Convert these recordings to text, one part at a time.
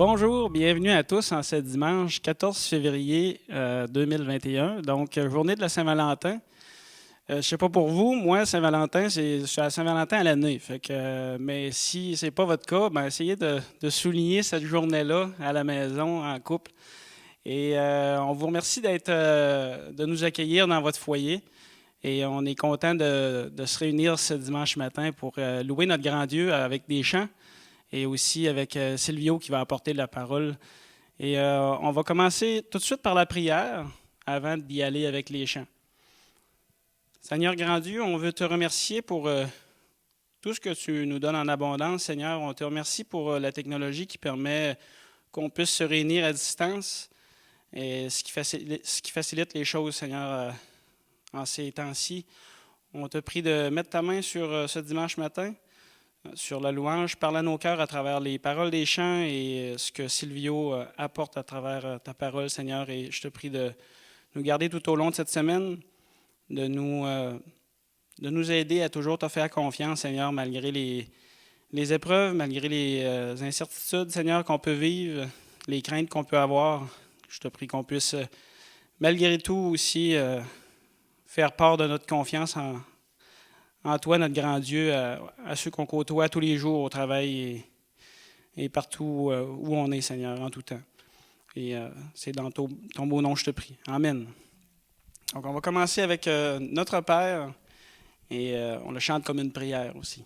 Bonjour, bienvenue à tous en ce dimanche 14 février 2021, donc journée de la Saint-Valentin. Je ne sais pas pour vous, moi, Saint-Valentin, je suis à Saint-Valentin à l'année. Mais si ce n'est pas votre cas, essayez de souligner cette journée-là à la maison, en couple. Et on vous remercie de nous accueillir dans votre foyer. Et on est content de se réunir ce dimanche matin pour louer notre grand Dieu avec des chants et aussi avec Silvio qui va apporter la parole. Et on va commencer tout de suite par la prière avant d'y aller avec les chants. Seigneur grand Dieu, on veut te remercier pour tout ce que tu nous donnes en abondance, Seigneur. On te remercie pour la technologie qui permet qu'on puisse se réunir à distance, et ce qui facilite les choses, Seigneur, en ces temps-ci. On te prie de mettre ta main sur ce dimanche matin, sur la louange, parle à nos cœurs à travers les paroles des chants et ce que Silvio apporte à travers ta parole, Seigneur. Et je te prie de nous garder tout au long de cette semaine, de nous aider à toujours te faire confiance, Seigneur, malgré les épreuves, malgré les incertitudes, Seigneur, qu'on peut vivre, les craintes qu'on peut avoir. Je te prie qu'on puisse, malgré tout aussi, faire part de notre confiance en toi, notre grand Dieu, à ceux qu'on côtoie tous les jours au travail et partout où on est, Seigneur, en tout temps. Et c'est dans ton beau nom que je te prie. Amen. Donc, on va commencer avec Notre Père et on le chante comme une prière aussi.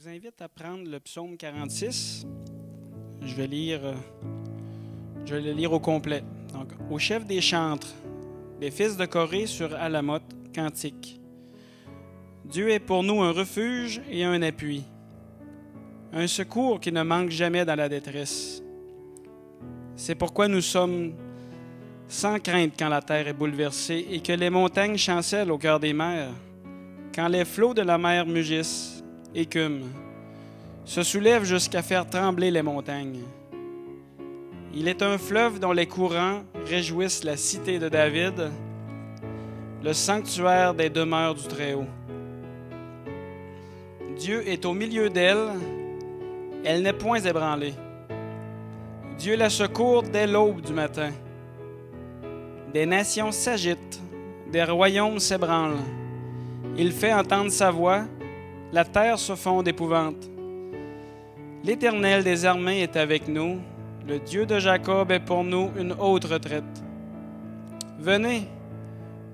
vous invite à prendre le psaume 46. Je vais le lire au complet. Donc, au chef des chantres, les fils de Corée sur Alamoth, cantique. Dieu est pour nous un refuge et un appui, un secours qui ne manque jamais dans la détresse. C'est pourquoi nous sommes sans crainte quand la terre est bouleversée et que les montagnes chancellent au cœur des mers, quand les flots de la mer mugissent, écument, se soulèvent jusqu'à faire trembler les montagnes. Il est un fleuve dont les courants réjouissent la cité de David, le sanctuaire des demeures du Très-Haut. Dieu est au milieu d'elle, elle n'est point ébranlée. Dieu la secourt dès l'aube du matin. Des nations s'agitent, des royaumes s'ébranlent. Il fait entendre sa voix, la terre se fond d'épouvante. L'Éternel des armées est avec nous, le Dieu de Jacob est pour nous une haute retraite. Venez,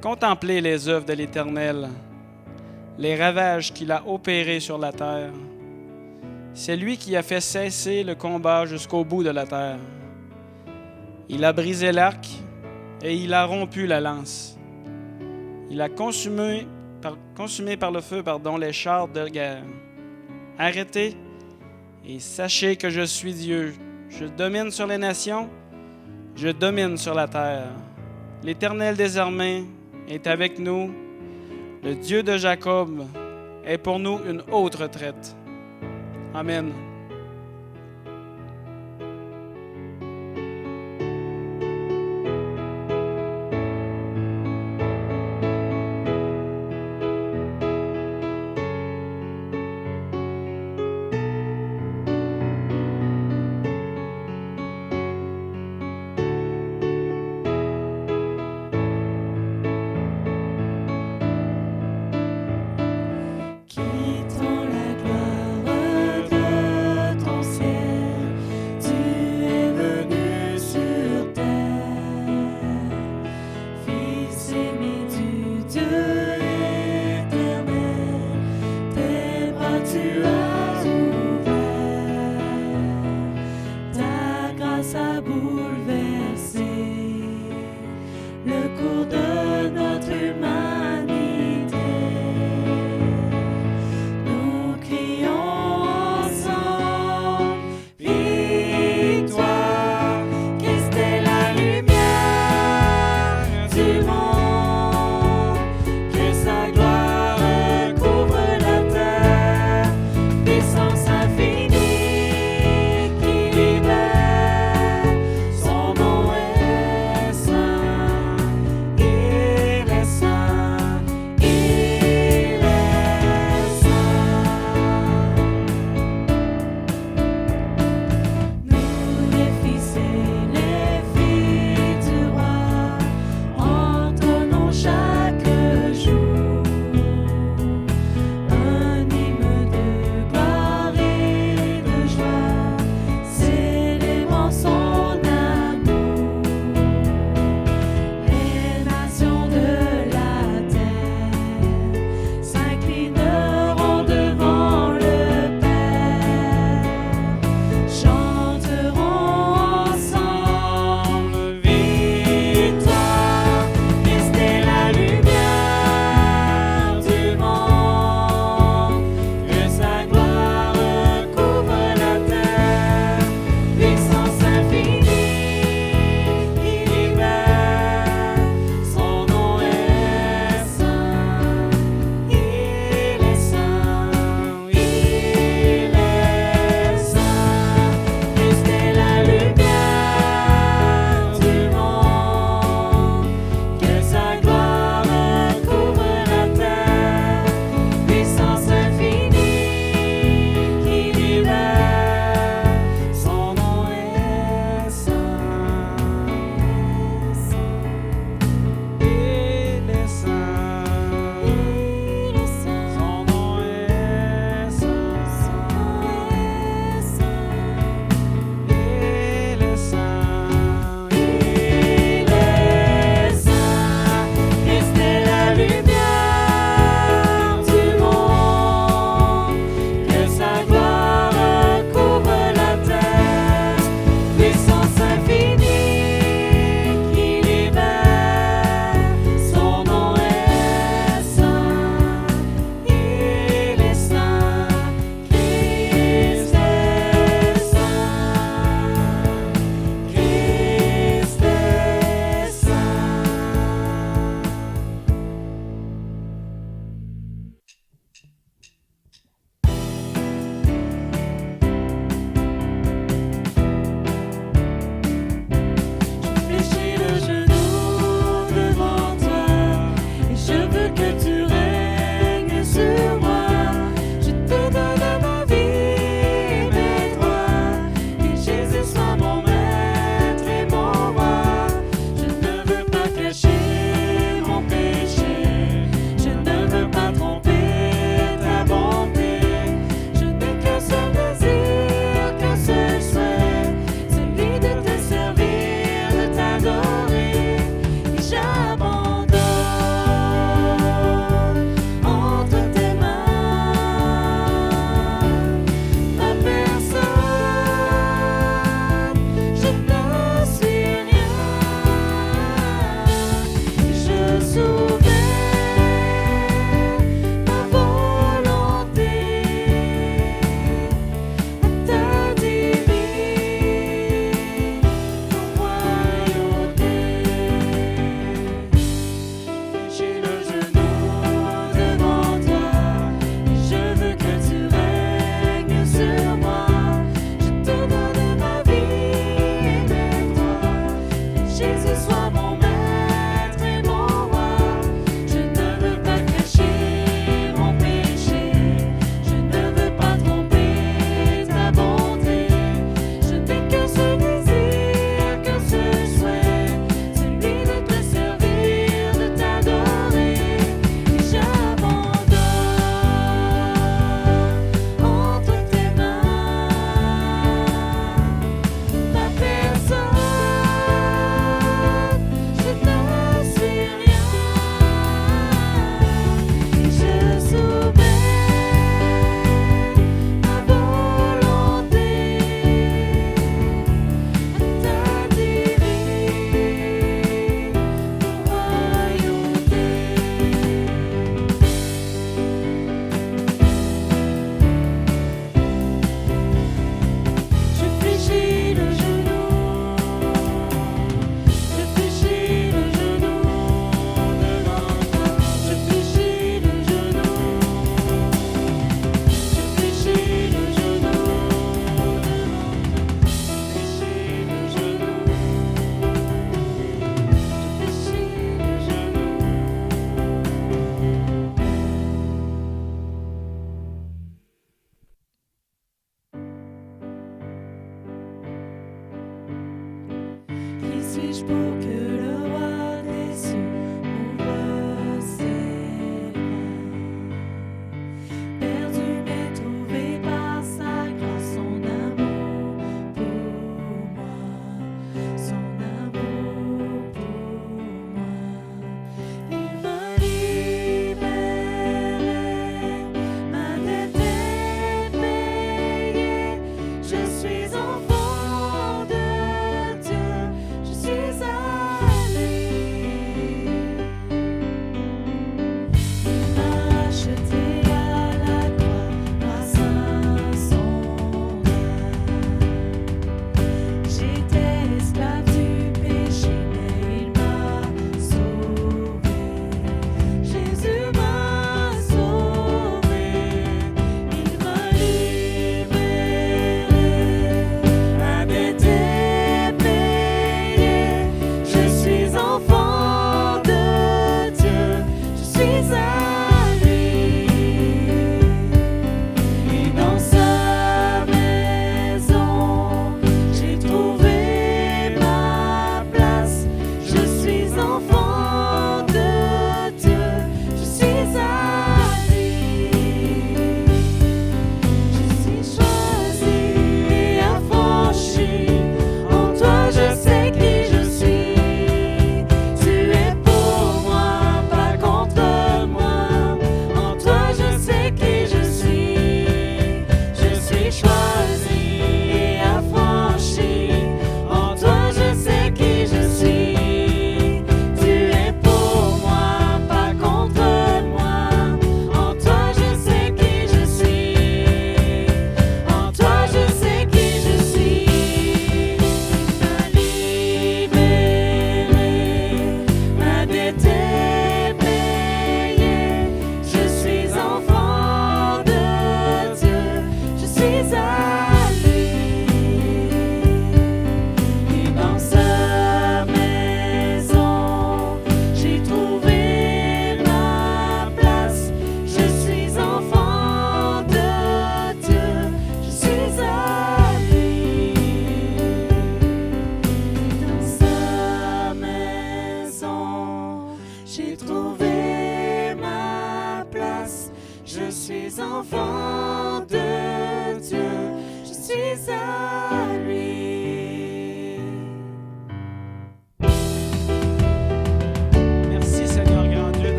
contemplez les œuvres de l'Éternel, les ravages qu'il a opérés sur la terre. C'est lui qui a fait cesser le combat jusqu'au bout de la terre. Il a brisé l'arc et il a rompu la lance. Il a consumé par le feu les chars de guerre. Arrêtez et sachez que je suis Dieu. Je domine sur les nations, je domine sur la terre. L'Éternel des armées est avec nous. Le Dieu de Jacob est pour nous une haute retraite. Amen.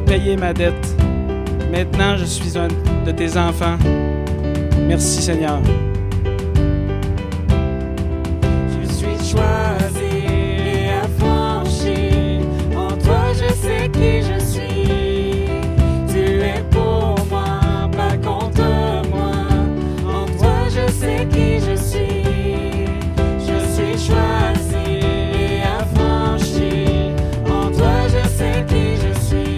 Payer ma dette. Maintenant, je suis un de tes enfants. Merci, Seigneur. Je suis choisi et affranchi. En toi, je sais qui je suis. Tu es pour moi, pas contre moi. En toi, je sais qui je suis. Je suis choisi et affranchi. En toi, je sais qui je suis.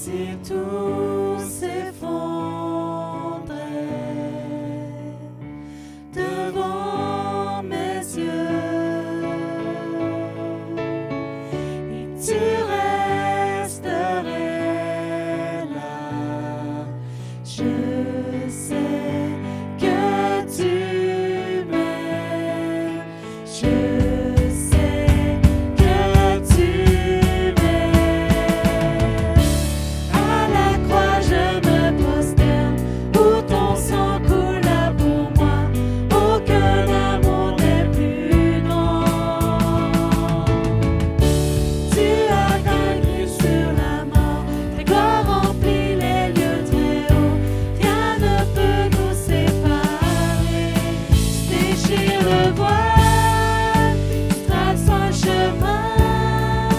si tout s'effondrait devant mes yeux, et tu resterais là. Je sais que tu m'aimes. Je sais que tu m'aimes. À la croix je me prosterne, où ton sang coula pour moi. Aucun amour n'est plus grand. Tu as gagné sur la mort, ta gloire remplit les lieux très hauts. Rien ne peut nous séparer. Tu déchires le voile, tu traces un chemin,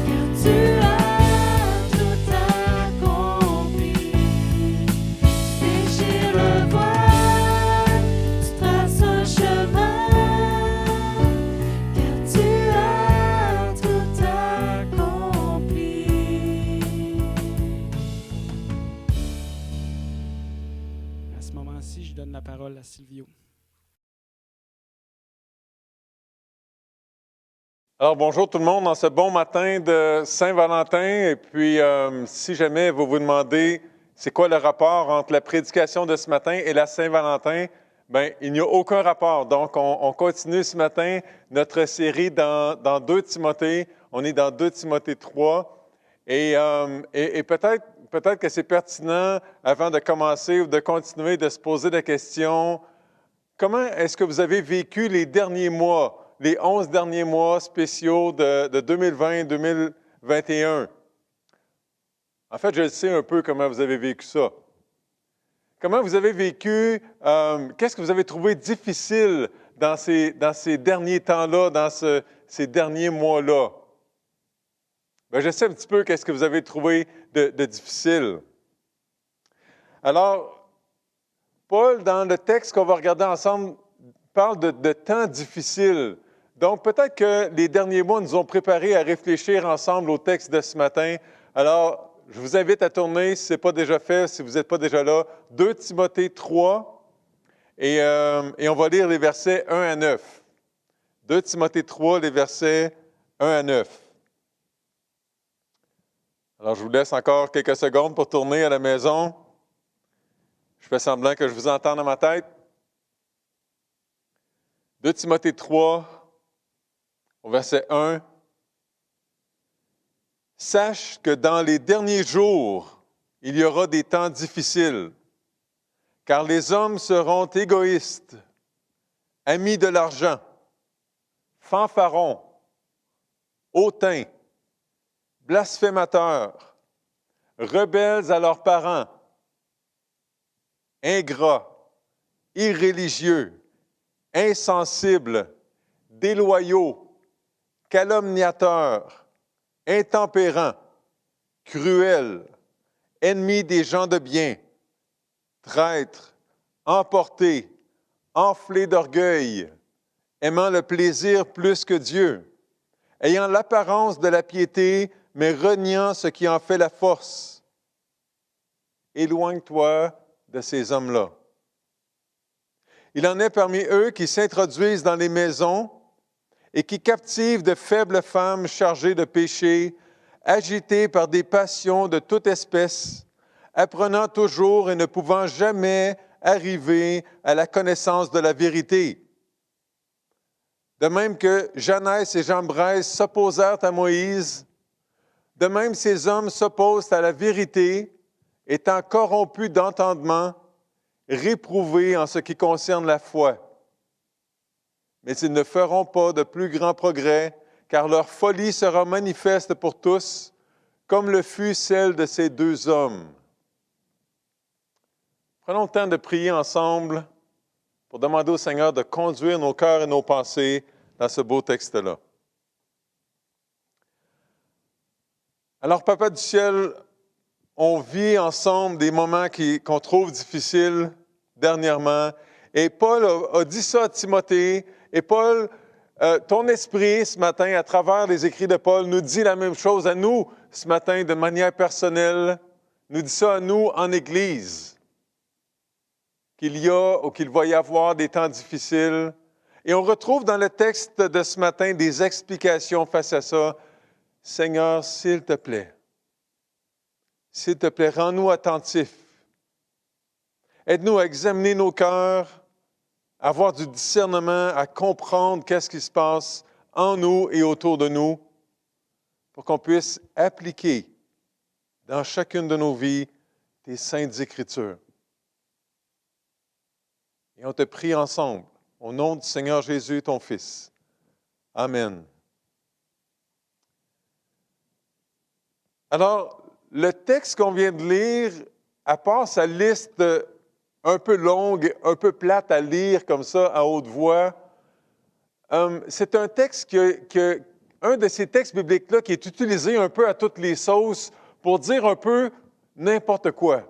car tu as tout accompli. Tu déchires le voile, tu traces un chemin, car tu as tout accompli. À ce moment-ci, je donne la parole à Silvio. Alors, bonjour tout le monde en ce bon matin de Saint-Valentin. Et puis, si jamais vous vous demandez c'est quoi le rapport entre la prédication de ce matin et la Saint-Valentin, bien, il n'y a aucun rapport. Donc, on continue ce matin notre série dans 2 Timothée. On est dans 2 Timothée 3. Et peut-être que c'est pertinent, avant de commencer ou de continuer, de se poser la question, comment est-ce que vous avez vécu les derniers mois, les 11 derniers mois spéciaux de 2020-2021? En fait, je sais un peu comment vous avez vécu ça. Comment vous avez vécu, qu'est-ce que vous avez trouvé difficile dans ces derniers temps-là, dans ces derniers mois-là? Bien, je sais un petit peu qu'est-ce que vous avez trouvé de difficile. Alors, Paul, dans le texte qu'on va regarder ensemble, parle de temps difficiles. Donc, peut-être que les derniers mois nous ont préparés à réfléchir ensemble au texte de ce matin. Alors, je vous invite à tourner, si ce n'est pas déjà fait, si vous n'êtes pas déjà là, 2 Timothée 3, et on va lire les versets 1 à 9. 2 Timothée 3, les versets 1 à 9. Alors, je vous laisse encore quelques secondes pour tourner à la maison. Je fais semblant que je vous entends dans ma tête. 2 Timothée 3, au verset 1. Sache que dans les derniers jours, il y aura des temps difficiles, car les hommes seront égoïstes, amis de l'argent, fanfarons, hautains, blasphémateurs, rebelles à leurs parents, ingrats, irréligieux, insensibles, déloyaux, calomniateurs, intempérants, cruels, ennemis des gens de bien, traîtres, emportés, enflés d'orgueil, aimant le plaisir plus que Dieu, ayant l'apparence de la piété, mais reniant ce qui en fait la force. Éloigne-toi de ces hommes-là. Il en est parmi eux qui s'introduisent dans les maisons et qui captivent de faibles femmes chargées de péché, agitées par des passions de toute espèce, apprenant toujours et ne pouvant jamais arriver à la connaissance de la vérité. De même que Janès et Jambres s'opposèrent à Moïse, de même ces hommes s'opposent à la vérité, étant corrompus d'entendement, réprouvés en ce qui concerne la foi. Mais ils ne feront pas de plus grands progrès, car leur folie sera manifeste pour tous, comme le fut celle de ces 2 hommes. Prenons le temps de prier ensemble pour demander au Seigneur de conduire nos cœurs et nos pensées dans ce beau texte-là. Alors, Papa du ciel, on vit ensemble des moments qu'on trouve difficiles dernièrement. Et Paul a dit ça à Timothée. Et Paul, ton esprit, ce matin, à travers les écrits de Paul, nous dit la même chose à nous, ce matin de manière personnelle, nous dit ça à nous en Église, qu'il y a ou qu'il va y avoir des temps difficiles. Et on retrouve dans le texte de ce matin des explications face à ça. Seigneur, s'il te plaît, rends-nous attentifs. Aide-nous à examiner nos cœurs, à avoir du discernement, à comprendre qu'est-ce qui se passe en nous et autour de nous, pour qu'on puisse appliquer dans chacune de nos vies tes saintes Écritures. Et on te prie ensemble, au nom du Seigneur Jésus, ton Fils. Amen. Alors, le texte qu'on vient de lire, à part sa liste un peu longue, un peu plate à lire comme ça, à haute voix, c'est un texte un de ces textes bibliques-là qui est utilisé un peu à toutes les sauces pour dire un peu n'importe quoi.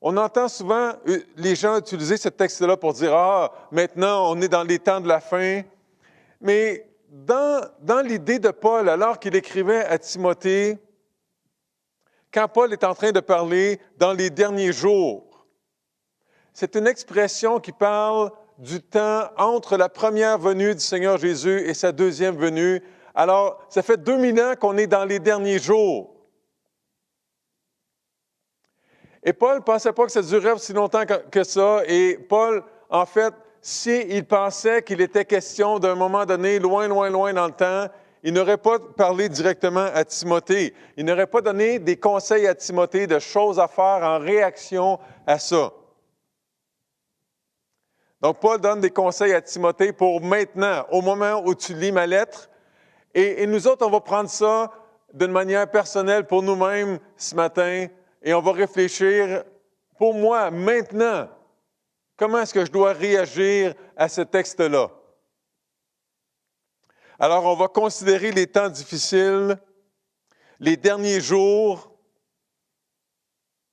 On entend souvent les gens utiliser ce texte-là pour dire « Ah, maintenant, on est dans les temps de la fin ». Mais dans l'idée de Paul, alors qu'il écrivait à Timothée, quand Paul est en train de parler dans les derniers jours, c'est une expression qui parle du temps entre la première venue du Seigneur Jésus et sa deuxième venue. Alors, ça fait 2000 ans qu'on est dans les derniers jours. Et Paul ne pensait pas que ça durait aussi longtemps que ça. Et Paul, en fait, s'il pensait qu'il était question d'un moment donné, loin dans le temps, il n'aurait pas parlé directement à Timothée. Il n'aurait pas donné des conseils à Timothée de choses à faire en réaction à ça. Donc, Paul donne des conseils à Timothée pour maintenant, au moment où tu lis ma lettre. Et nous autres, on va prendre ça d'une manière personnelle pour nous-mêmes ce matin. Et on va réfléchir, pour moi, maintenant, comment est-ce que je dois réagir à ce texte-là? Alors, on va considérer les temps difficiles, les derniers jours,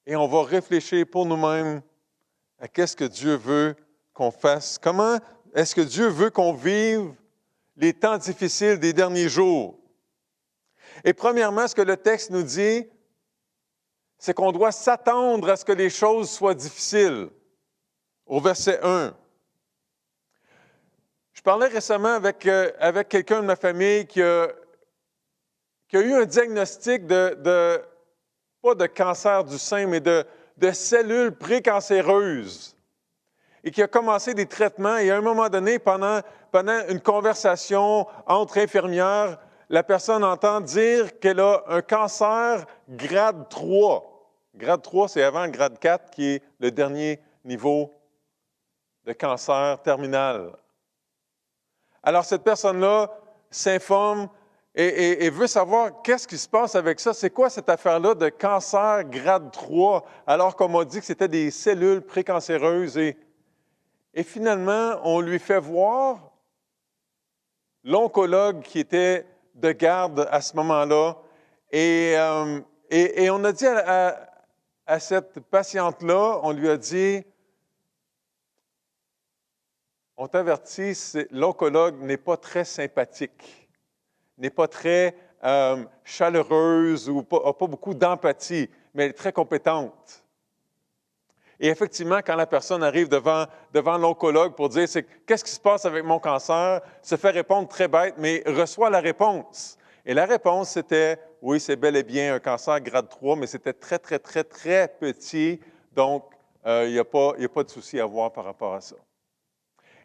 et on va réfléchir pour nous-mêmes à qu'est-ce que Dieu veut qu'on fasse. Comment est-ce que Dieu veut qu'on vive les temps difficiles des derniers jours? Et premièrement, ce que le texte nous dit, c'est qu'on doit s'attendre à ce que les choses soient difficiles. Au verset 1. Je parlais récemment avec quelqu'un de ma famille qui a eu un diagnostic pas de cancer du sein, mais de cellules précancéreuses et qui a commencé des traitements. Et à un moment donné, pendant une conversation entre infirmières, la personne entend dire qu'elle a un cancer grade 3. Grade 3, c'est avant le grade 4, qui est le dernier niveau de cancer terminal. Alors, cette personne-là s'informe et veut savoir qu'est-ce qui se passe avec ça. C'est quoi cette affaire-là de cancer grade 3, alors qu'on m'a dit que c'était des cellules précancéreuses. Et finalement, on lui fait voir l'oncologue qui était de garde à ce moment-là. Et on a dit à cette patiente-là, on lui a dit, on t'avertit, l'oncologue n'est pas très sympathique, n'est pas très chaleureuse ou n'a pas beaucoup d'empathie, mais elle est très compétente. Et effectivement, quand la personne arrive devant l'oncologue pour dire « Qu'est-ce qui se passe avec mon cancer? » se fait répondre très bête, mais reçoit la réponse. Et la réponse, c'était « Oui, c'est bel et bien un cancer grade 3, mais c'était très, très, très, très petit, donc il n'y a pas de souci à avoir par rapport à ça. »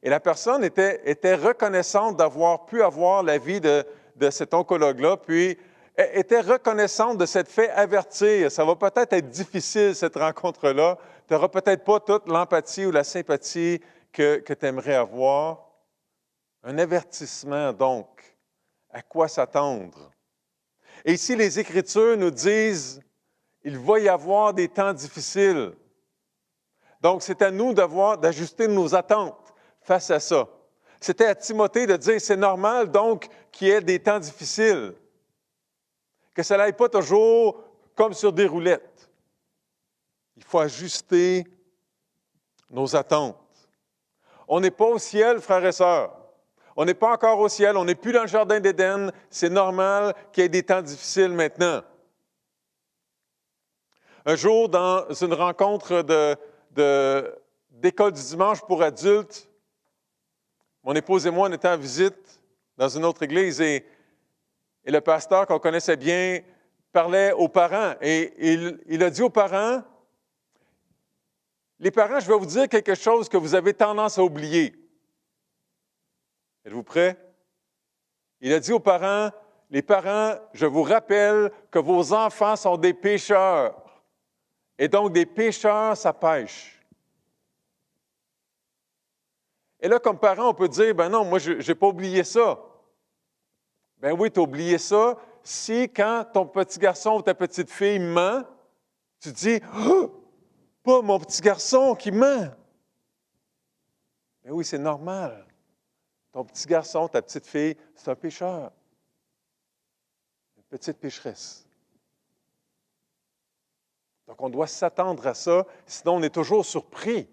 Et la personne était reconnaissante d'avoir pu avoir l'avis de cet oncologue-là, puis était reconnaissante de s'être fait avertir. Ça va peut-être être difficile, cette rencontre-là. Tu n'auras peut-être pas toute l'empathie ou la sympathie que tu aimerais avoir. Un avertissement, donc. À quoi s'attendre? Et ici, les Écritures nous disent il va y avoir des temps difficiles. Donc, c'est à nous d'ajuster nos attentes face à ça. C'était à Timothée de dire c'est normal, donc, qu'il y ait des temps difficiles. Que ça n'aille pas toujours comme sur des roulettes. Il faut ajuster nos attentes. On n'est pas au ciel, frères et sœurs. On n'est pas encore au ciel, on n'est plus dans le jardin d'Éden. C'est normal qu'il y ait des temps difficiles maintenant. Un jour, dans une rencontre d'école du dimanche pour adultes, mon épouse et moi, on était en visite dans une autre église et le pasteur qu'on connaissait bien parlait aux parents et il a dit aux parents, les parents, je vais vous dire quelque chose que vous avez tendance à oublier. Êtes-vous prêts? Il a dit aux parents, les parents, je vous rappelle que vos enfants sont des pécheurs. Et donc, des pécheurs, ça pêche. Et là, comme parent, on peut dire, ben non, moi, je n'ai pas oublié ça. Ben oui, tu as oublié ça si, quand ton petit garçon ou ta petite fille ment, tu dis, oh, pas mon petit garçon qui ment. Ben oui, c'est normal. Ton petit garçon, ta petite fille, c'est un pécheur. Une petite pécheresse. Donc, on doit s'attendre à ça, sinon on est toujours surpris.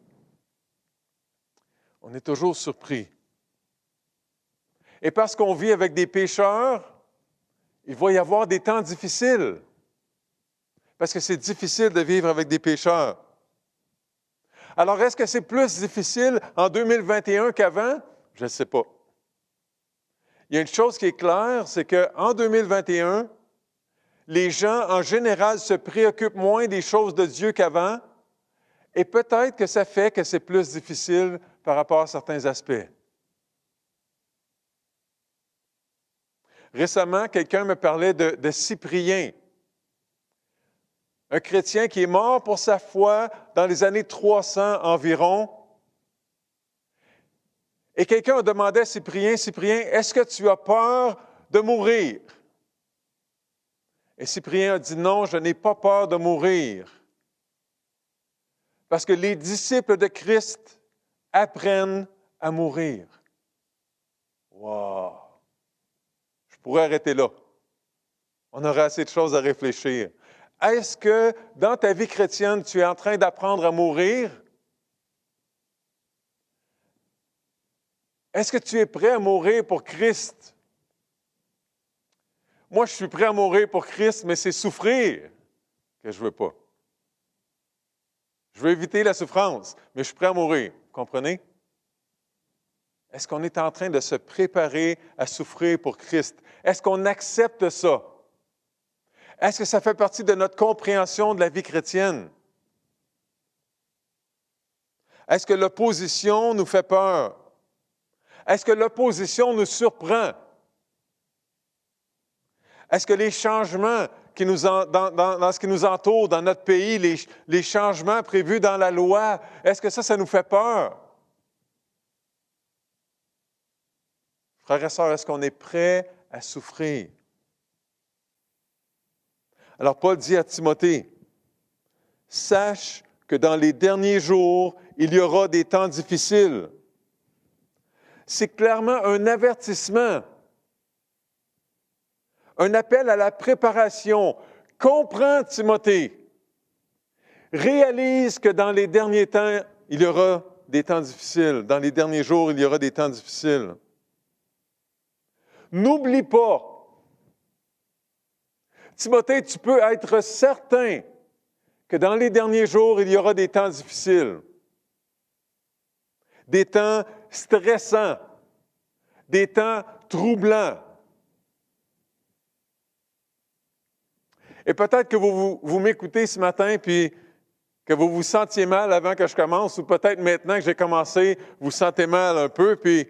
On est toujours surpris. Et parce qu'on vit avec des pécheurs, il va y avoir des temps difficiles. Parce que c'est difficile de vivre avec des pécheurs. Alors, est-ce que c'est plus difficile en 2021 qu'avant? Je ne sais pas. Il y a une chose qui est claire, c'est qu'en 2021, les gens, en général, se préoccupent moins des choses de Dieu qu'avant, et peut-être que ça fait que c'est plus difficile par rapport à certains aspects. Récemment, quelqu'un me parlait de Cyprien, un chrétien qui est mort pour sa foi dans les années 300 environ. Et quelqu'un a demandé à Cyprien, « Cyprien, est-ce que tu as peur de mourir? » Et Cyprien a dit, « Non, je n'ai pas peur de mourir. » Parce que les disciples de Christ apprennent à mourir. Wow! Je pourrais arrêter là. On aurait assez de choses à réfléchir. Est-ce que dans ta vie chrétienne, tu es en train d'apprendre à mourir? Est-ce que tu es prêt à mourir pour Christ? Moi, je suis prêt à mourir pour Christ, mais c'est souffrir que je ne veux pas. Je veux éviter la souffrance, mais je suis prêt à mourir. Vous comprenez? Est-ce qu'on est en train de se préparer à souffrir pour Christ? Est-ce qu'on accepte ça? Est-ce que ça fait partie de notre compréhension de la vie chrétienne? Est-ce que l'opposition nous fait peur? Est-ce que l'opposition nous surprend? Est-ce que les changements dans ce qui nous entoure, dans notre pays, les changements prévus dans la loi, est-ce que ça nous fait peur? Frères et sœurs, est-ce qu'on est prêt à souffrir? Alors, Paul dit à Timothée, « Sache que dans les derniers jours, il y aura des temps difficiles. » C'est clairement un avertissement, un appel à la préparation. Comprends, Timothée. Réalise que dans les derniers temps, il y aura des temps difficiles. Dans les derniers jours, il y aura des temps difficiles. N'oublie pas. Timothée, tu peux être certain que dans les derniers jours, il y aura des temps difficiles. Des temps stressants, des temps troublants. Et peut-être que vous m'écoutez ce matin, puis que vous vous sentiez mal avant que je commence, ou peut-être maintenant que j'ai commencé, vous vous sentez mal un peu, puis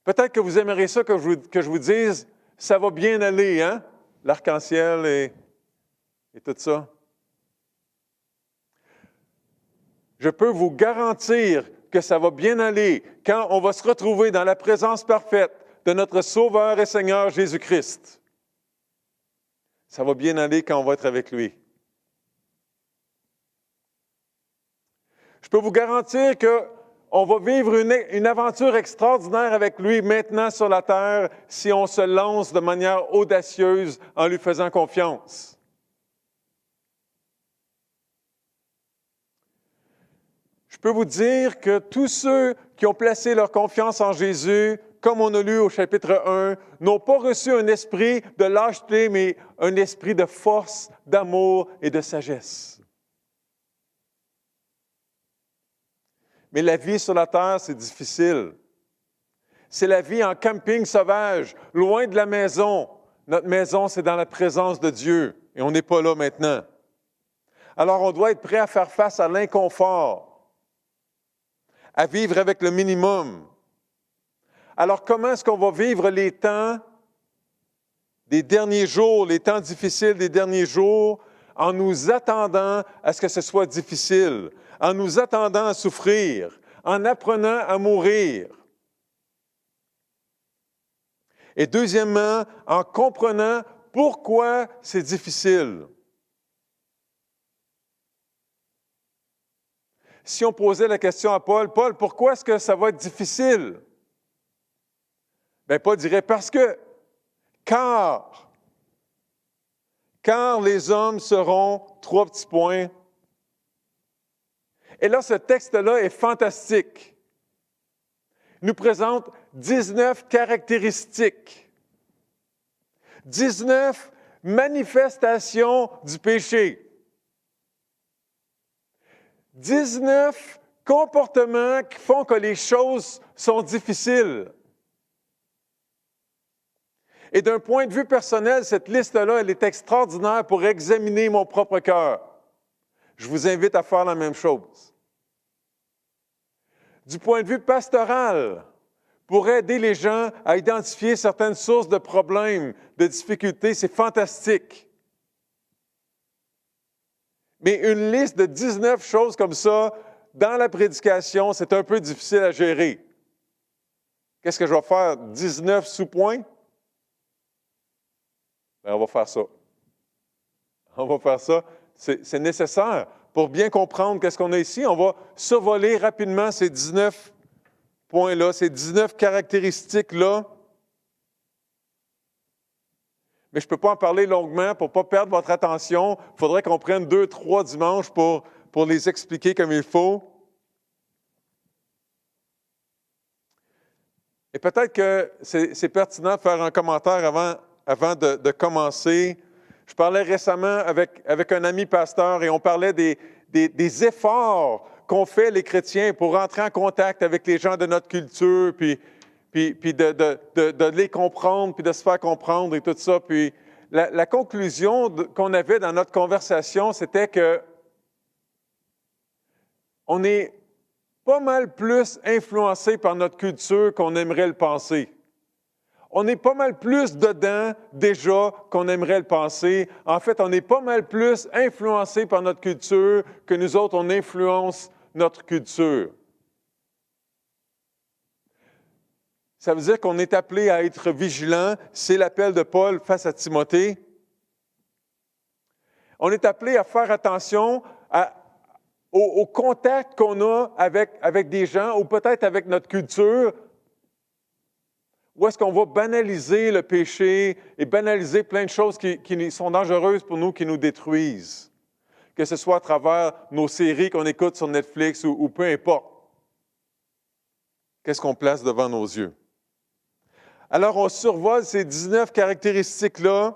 peut-être que vous aimeriez ça que je vous dise, ça va bien aller, hein? L'arc-en-ciel et tout ça. Je peux vous garantir que ça va bien aller quand on va se retrouver dans la présence parfaite de notre Sauveur et Seigneur Jésus-Christ. Ça va bien aller quand on va être avec lui. Je peux vous garantir qu'on va vivre une aventure extraordinaire avec lui maintenant sur la terre si on se lance de manière audacieuse en lui faisant confiance. Je peux vous dire que tous ceux qui ont placé leur confiance en Jésus comme on a lu au chapitre 1, n'ont pas reçu un esprit de lâcheté, mais un esprit de force, d'amour et de sagesse. Mais la vie sur la terre, c'est difficile. C'est la vie en camping sauvage, loin de la maison. Notre maison, c'est dans la présence de Dieu, et on n'est pas là maintenant. Alors, on doit être prêt à faire face à l'inconfort, à vivre avec le minimum. Alors, comment est-ce qu'on va vivre les temps des derniers jours, les temps difficiles des derniers jours, en nous attendant à ce que ce soit difficile, en nous attendant à souffrir, en apprenant à mourir? Et deuxièmement, en comprenant pourquoi c'est difficile. Si on posait la question à Paul, « Paul, pourquoi est-ce que ça va être difficile? » Bien, Paul dirait, « Parce que, car les hommes seront, 3 petits points. » Et là, ce texte-là est fantastique. Il nous présente 19 caractéristiques, 19 manifestations du péché, 19 comportements qui font que les choses sont difficiles. Et d'un point de vue personnel, cette liste-là, elle est extraordinaire pour examiner mon propre cœur. Je vous invite à faire la même chose. Du point de vue pastoral, pour aider les gens à identifier certaines sources de problèmes, de difficultés, c'est fantastique. Mais une liste de 19 choses comme ça, dans la prédication, c'est un peu difficile à gérer. Qu'est-ce que je vais faire? 19 sous-points? Bien, on va faire ça. On va faire ça. C'est nécessaire. Pour bien comprendre qu'est-ce qu'on a ici, on va survoler rapidement ces 19 points-là, ces 19 caractéristiques-là. Mais je ne peux pas en parler longuement pour ne pas perdre votre attention. Il faudrait qu'on prenne 2-3 dimanches pour les expliquer comme il faut. Et peut-être que c'est pertinent de faire un commentaire avant de commencer. Je parlais récemment avec un ami pasteur et on parlait des efforts qu'ont fait les chrétiens pour entrer en contact avec les gens de notre culture, puis de les comprendre, puis de se faire comprendre et tout ça. Puis la conclusion qu'on avait dans notre conversation, c'était que on est pas mal plus influencé par notre culture qu'on aimerait le penser. On est pas mal plus dedans déjà qu'on aimerait le penser. En fait, on est pas mal plus influencé par notre culture que nous autres, on influence notre culture. Ça veut dire qu'on est appelé à être vigilant. C'est l'appel de Paul face à Timothée. On est appelé à faire attention au contact qu'on a avec des gens ou peut-être avec notre culture. Où est-ce qu'on va banaliser le péché et banaliser plein de choses qui sont dangereuses pour nous, qui nous détruisent? Que ce soit à travers nos séries qu'on écoute sur Netflix ou peu importe. Qu'est-ce qu'on place devant nos yeux? Alors, on survole ces 19 caractéristiques-là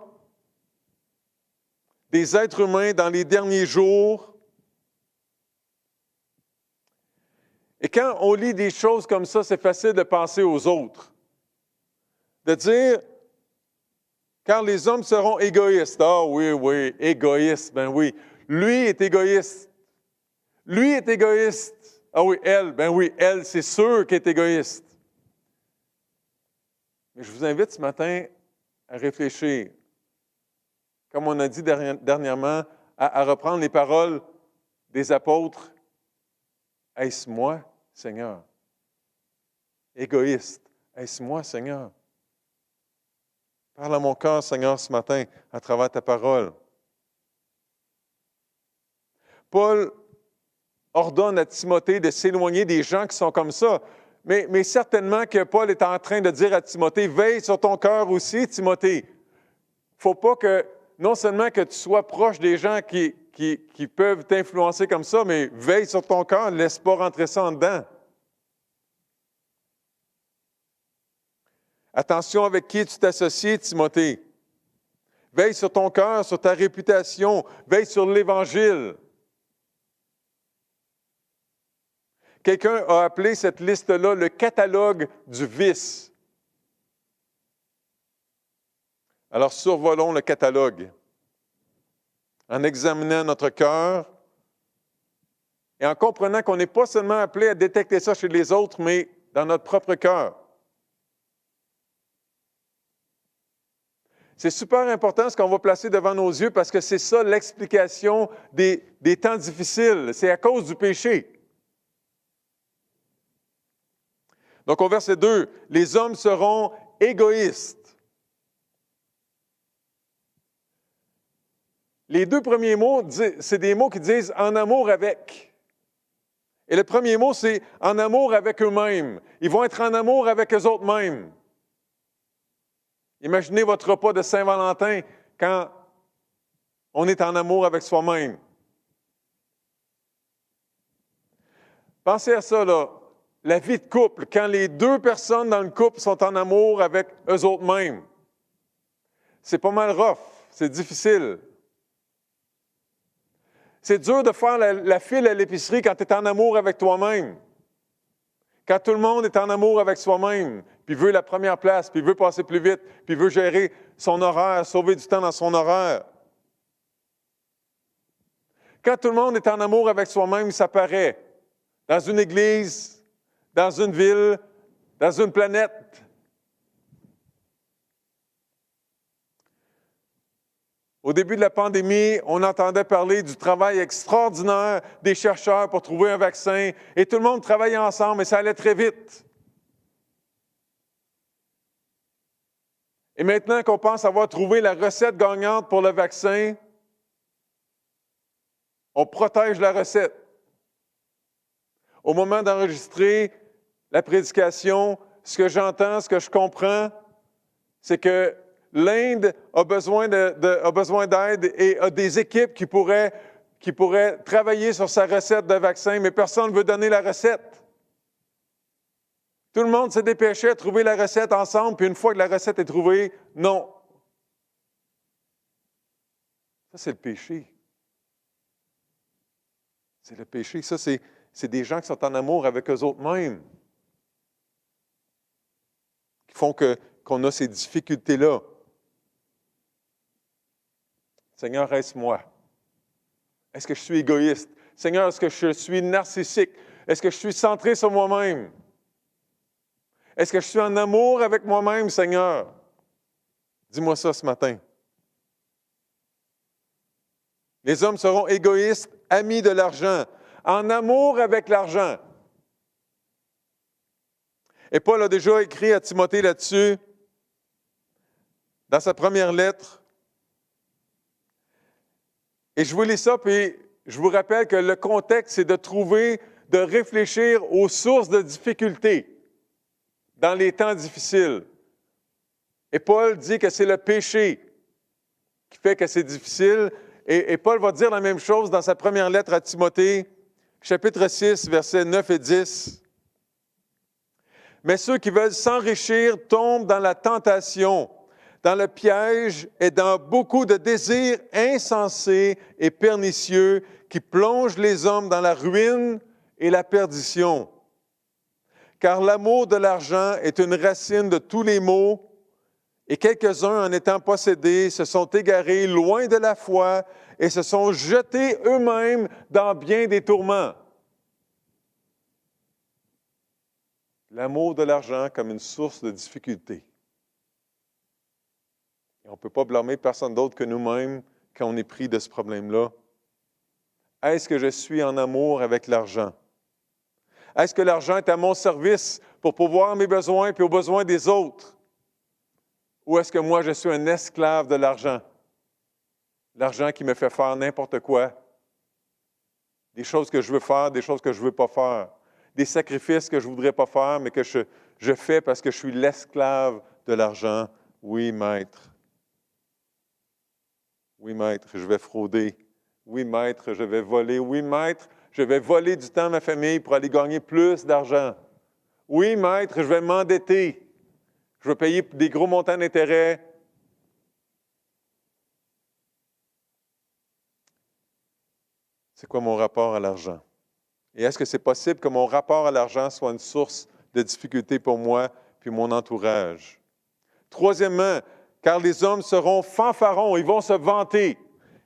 des êtres humains dans les derniers jours. Et quand on lit des choses comme ça, c'est facile de penser aux autres. De dire, car les hommes seront égoïstes. Ah oui, égoïste, ben oui. Lui est égoïste. Lui est égoïste. Ah oui, elle, ben oui, elle, c'est sûr qu'elle est égoïste. Mais je vous invite ce matin à réfléchir, comme on a dit dernièrement, à reprendre les paroles des apôtres. Est-ce moi, Seigneur? Égoïste. Est-ce moi, Seigneur? Parle à mon cœur, Seigneur, ce matin, à travers ta parole. Paul ordonne à Timothée de s'éloigner des gens qui sont comme ça. Mais certainement que Paul est en train de dire à Timothée, veille sur ton cœur aussi, Timothée. Il ne faut pas que, non seulement que tu sois proche des gens qui peuvent t'influencer comme ça, mais veille sur ton cœur, ne laisse pas rentrer ça en dedans. Attention avec qui tu t'associes, Timothée. Veille sur ton cœur, sur ta réputation. Veille sur l'Évangile. Quelqu'un a appelé cette liste-là le catalogue du vice. Alors survolons le catalogue en examinant notre cœur et en comprenant qu'on n'est pas seulement appelé à détecter ça chez les autres, mais dans notre propre cœur. C'est super important ce qu'on va placer devant nos yeux parce que c'est ça l'explication des temps difficiles. C'est à cause du péché. Donc au verset 2, les hommes seront égoïstes. Les deux premiers mots, c'est des mots qui disent « en amour avec ». Et le premier mot, c'est « en amour avec eux-mêmes ». Ils vont être en amour avec eux-mêmes. Imaginez votre repas de Saint-Valentin quand on est en amour avec soi-même. Pensez à ça, là. La vie de couple, quand les deux personnes dans le couple sont en amour avec eux-mêmes. C'est pas mal rough, c'est difficile. C'est dur de faire la file à l'épicerie quand tu es en amour avec toi-même. Quand tout le monde est en amour avec soi-même, puis veut la première place, puis veut passer plus vite, puis veut gérer son horaire, sauver du temps dans son horaire. Quand tout le monde est en amour avec soi-même, ça paraît. Dans une église, dans une ville, dans une planète. Au début de la pandémie, on entendait parler du travail extraordinaire des chercheurs pour trouver un vaccin, et tout le monde travaillait ensemble, et ça allait très vite. Et maintenant qu'on pense avoir trouvé la recette gagnante pour le vaccin, on protège la recette. Au moment d'enregistrer la prédication, ce que j'entends, ce que je comprends, c'est que l'Inde a besoin d'aide et a des équipes qui pourraient travailler sur sa recette de vaccin, mais personne ne veut donner la recette. Tout le monde s'est dépêché à trouver la recette ensemble, puis une fois que la recette est trouvée, non. Ça, c'est le péché. C'est le péché. Ça, c'est des gens qui sont en amour avec eux-mêmes, qui font qu'on a ces difficultés-là. Seigneur, est-ce-moi? Est-ce que je suis égoïste? Seigneur, est-ce que je suis narcissique? Est-ce que je suis centré sur moi-même? Est-ce que je suis en amour avec moi-même, Seigneur? Dis-moi ça ce matin. Les hommes seront égoïstes, amis de l'argent, en amour avec l'argent. Et Paul a déjà écrit à Timothée là-dessus, dans sa première lettre. Et je vous lis ça, puis je vous rappelle que le contexte, c'est de réfléchir aux sources de difficultés dans les temps difficiles. Et Paul dit que c'est le péché qui fait que c'est difficile. Et Paul va dire la même chose dans sa première lettre à Timothée, chapitre 6, versets 9 et 10. Mais ceux qui veulent s'enrichir tombent dans la tentation, dans le piège et dans beaucoup de désirs insensés et pernicieux qui plongent les hommes dans la ruine et la perdition. Car l'amour de l'argent est une racine de tous les maux, et quelques-uns, en étant possédés, se sont égarés loin de la foi et se sont jetés eux-mêmes dans bien des tourments. L'amour de l'argent comme une source de difficulté. Et on ne peut pas blâmer personne d'autre que nous-mêmes quand on est pris de ce problème-là. Est-ce que je suis en amour avec l'argent? Est-ce que l'argent est à mon service pour pourvoir mes besoins et aux besoins des autres? Ou est-ce que moi, je suis un esclave de l'argent? L'argent qui me fait faire n'importe quoi. Des choses que je veux faire, des choses que je ne veux pas faire. Des sacrifices que je ne voudrais pas faire, mais que je fais parce que je suis l'esclave de l'argent. Oui, maître. Oui, maître, je vais frauder. Oui, maître, je vais voler. Oui, maître, je vais voler du temps à ma famille pour aller gagner plus d'argent. Oui, maître, je vais m'endetter. Je vais payer des gros montants d'intérêt. C'est quoi mon rapport à l'argent? Et est-ce que c'est possible que mon rapport à l'argent soit une source de difficulté pour moi puis mon entourage? Troisièmement, car les hommes seront fanfarons, ils vont se vanter.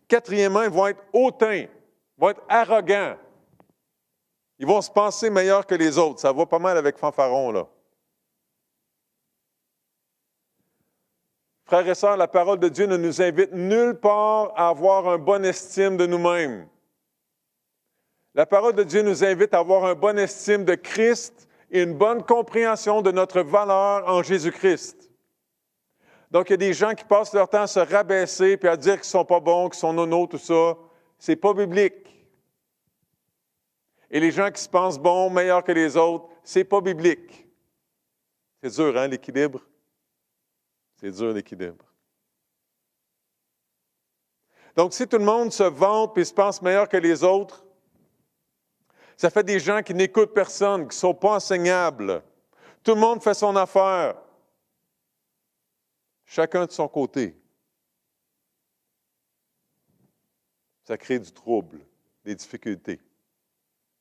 Quatrièmement, ils vont être hautains, ils vont être arrogants. Ils vont se penser meilleurs que les autres. Ça va pas mal avec fanfaron, là. Frères et sœurs, la parole de Dieu ne nous invite nulle part à avoir une bonne estime de nous-mêmes. La parole de Dieu nous invite à avoir une bonne estime de Christ et une bonne compréhension de notre valeur en Jésus-Christ. Donc, il y a des gens qui passent leur temps à se rabaisser puis à dire qu'ils ne sont pas bons, qu'ils sont nonos, tout ça. Ce n'est pas biblique. Et les gens qui se pensent bons, meilleurs que les autres, ce n'est pas biblique. C'est dur, hein, l'équilibre? C'est dur, l'équilibre. Donc, si tout le monde se vante et se pense meilleur que les autres, ça fait des gens qui n'écoutent personne, qui ne sont pas enseignables. Tout le monde fait son affaire. Chacun de son côté. Ça crée du trouble, des difficultés.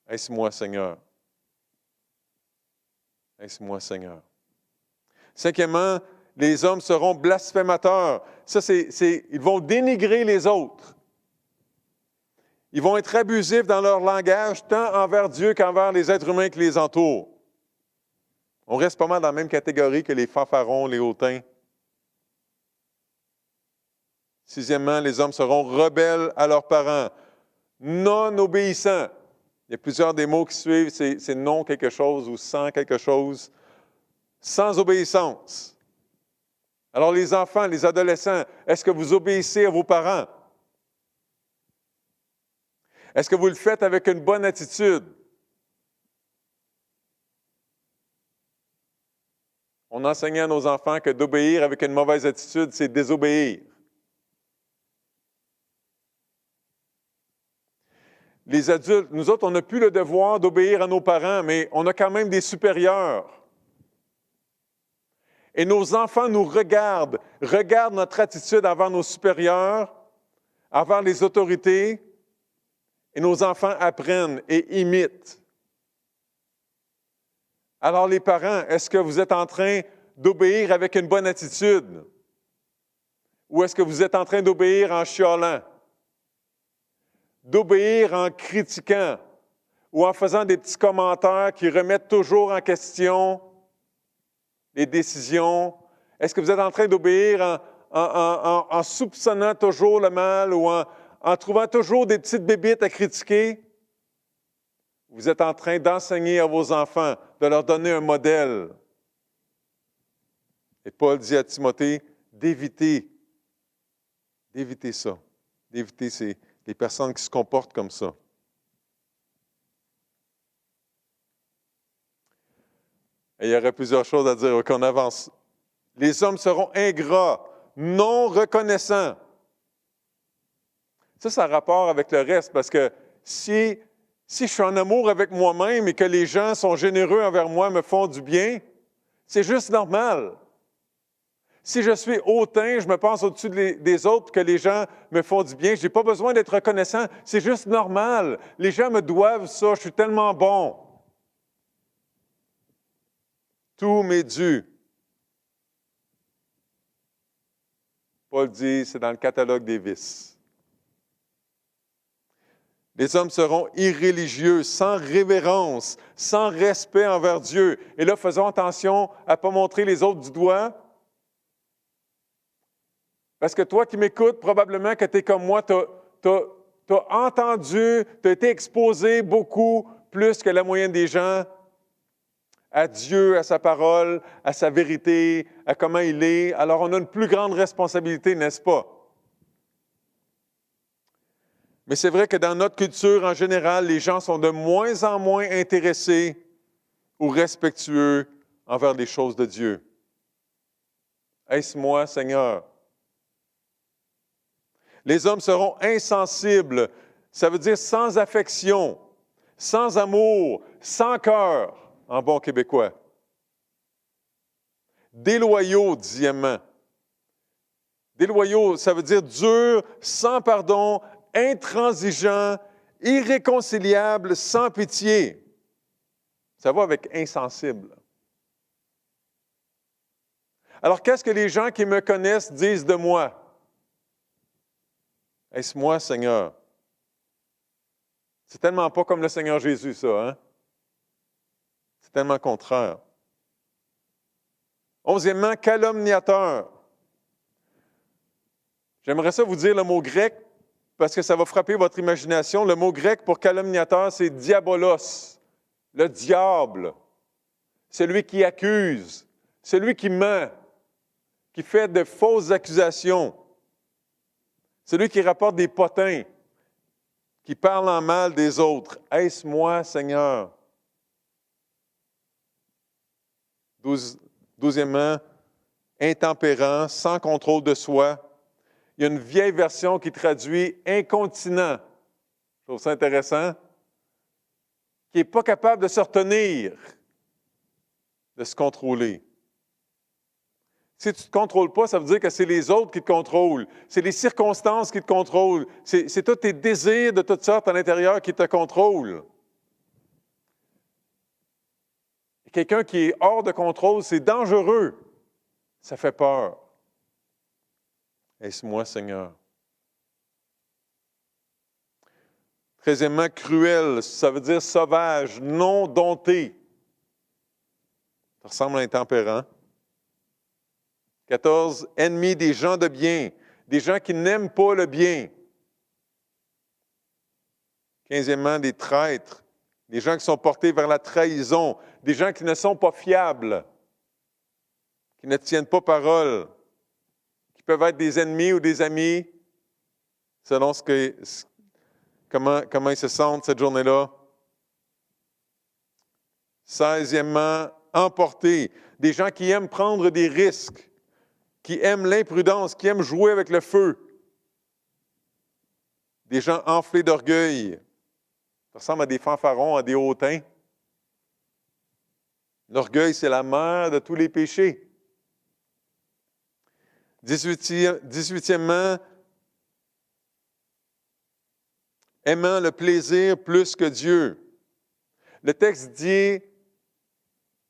Est-ce moi, Seigneur? Est-ce moi, Seigneur? Cinquièmement, les hommes seront blasphémateurs. Ça, ils vont dénigrer les autres. Ils vont être abusifs dans leur langage, tant envers Dieu qu'envers les êtres humains qui les entourent. On reste pas mal dans la même catégorie que les fanfarons, les hautains. Sixièmement, les hommes seront rebelles à leurs parents, non obéissants. Il y a plusieurs des mots qui suivent, c'est non quelque chose ou sans quelque chose, sans obéissance. Alors les enfants, les adolescents, est-ce que vous obéissez à vos parents? Est-ce que vous le faites avec une bonne attitude? On enseignait à nos enfants que d'obéir avec une mauvaise attitude, c'est désobéir. Les adultes, nous autres, on n'a plus le devoir d'obéir à nos parents, mais on a quand même des supérieurs. Et nos enfants nous regardent notre attitude envers nos supérieurs, envers les autorités, et nos enfants apprennent et imitent. Alors les parents, est-ce que vous êtes en train d'obéir avec une bonne attitude? Ou est-ce que vous êtes en train d'obéir en chialant? D'obéir en critiquant ou en faisant des petits commentaires qui remettent toujours en question les décisions? Est-ce que vous êtes en train d'obéir en soupçonnant toujours le mal ou en trouvant toujours des petites bébites à critiquer? Vous êtes en train d'enseigner à vos enfants, de leur donner un modèle. Et Paul dit à Timothée d'éviter ça, d'éviter les personnes qui se comportent comme ça. Et il y aurait plusieurs choses à dire, qu'on avance. Les hommes seront ingrats, non reconnaissants. Ça a rapport avec le reste, parce que si je suis en amour avec moi-même et que les gens sont généreux envers moi, me font du bien, c'est juste normal. Si je suis hautain, je me pense au-dessus des autres, que les gens me font du bien, je n'ai pas besoin d'être reconnaissant, c'est juste normal. Les gens me doivent ça, je suis tellement bon. Tout m'est dû. Paul dit, c'est dans le catalogue des vices. Les hommes seront irréligieux, sans révérence, sans respect envers Dieu. Et là, faisons attention à ne pas montrer les autres du doigt. Parce que toi qui m'écoutes, probablement que tu es comme moi, tu as entendu, tu as été exposé beaucoup plus que la moyenne des gens à Dieu, à sa parole, à sa vérité, à comment il est. Alors on a une plus grande responsabilité, n'est-ce pas? Mais c'est vrai que dans notre culture, en général, les gens sont de moins en moins intéressés ou respectueux envers les choses de Dieu. Est-ce moi, Seigneur? Les hommes seront insensibles, ça veut dire sans affection, sans amour, sans cœur, en bon québécois. Déloyaux, dixièmement. Déloyaux, ça veut dire dur, sans pardon, intransigeant, irréconciliable, sans pitié. Ça va avec insensible. Alors, qu'est-ce que les gens qui me connaissent disent de moi? Est-ce moi, Seigneur? C'est tellement pas comme le Seigneur Jésus, ça, hein? C'est tellement contraire. 11e, calomniateur. J'aimerais ça vous dire le mot grec, parce que ça va frapper votre imagination. Le mot grec pour calomniateur, c'est diabolos, le diable, celui qui accuse, celui qui ment, qui fait de fausses accusations, celui qui rapporte des potins, qui parle en mal des autres. Est-ce moi, Seigneur? 12e, intempérant, sans contrôle de soi. Il y a une vieille version qui traduit incontinent. Je trouve ça intéressant. Qui n'est pas capable de se retenir, de se contrôler. Si tu ne te contrôles pas, ça veut dire que c'est les autres qui te contrôlent. C'est les circonstances qui te contrôlent. C'est tous tes désirs de toutes sortes à l'intérieur qui te contrôlent. Quelqu'un qui est hors de contrôle, c'est dangereux. Ça fait peur. Est-ce moi, Seigneur? 13e, cruel, ça veut dire sauvage, non dompté. Ça ressemble à intempérant. 14, ennemi des gens de bien, des gens qui n'aiment pas le bien. 15e, des traîtres, des gens qui sont portés vers la trahison, des gens qui ne sont pas fiables, qui ne tiennent pas parole, qui peuvent être des ennemis ou des amis, selon comment ils se sentent cette journée-là. 16e, emportés, des gens qui aiment prendre des risques, qui aiment l'imprudence, qui aiment jouer avec le feu. Des gens enflés d'orgueil. Ça ressemble à des fanfarons, à des hautains. L'orgueil, c'est la mère de tous les péchés. 18e, aimant le plaisir plus que Dieu. Le texte dit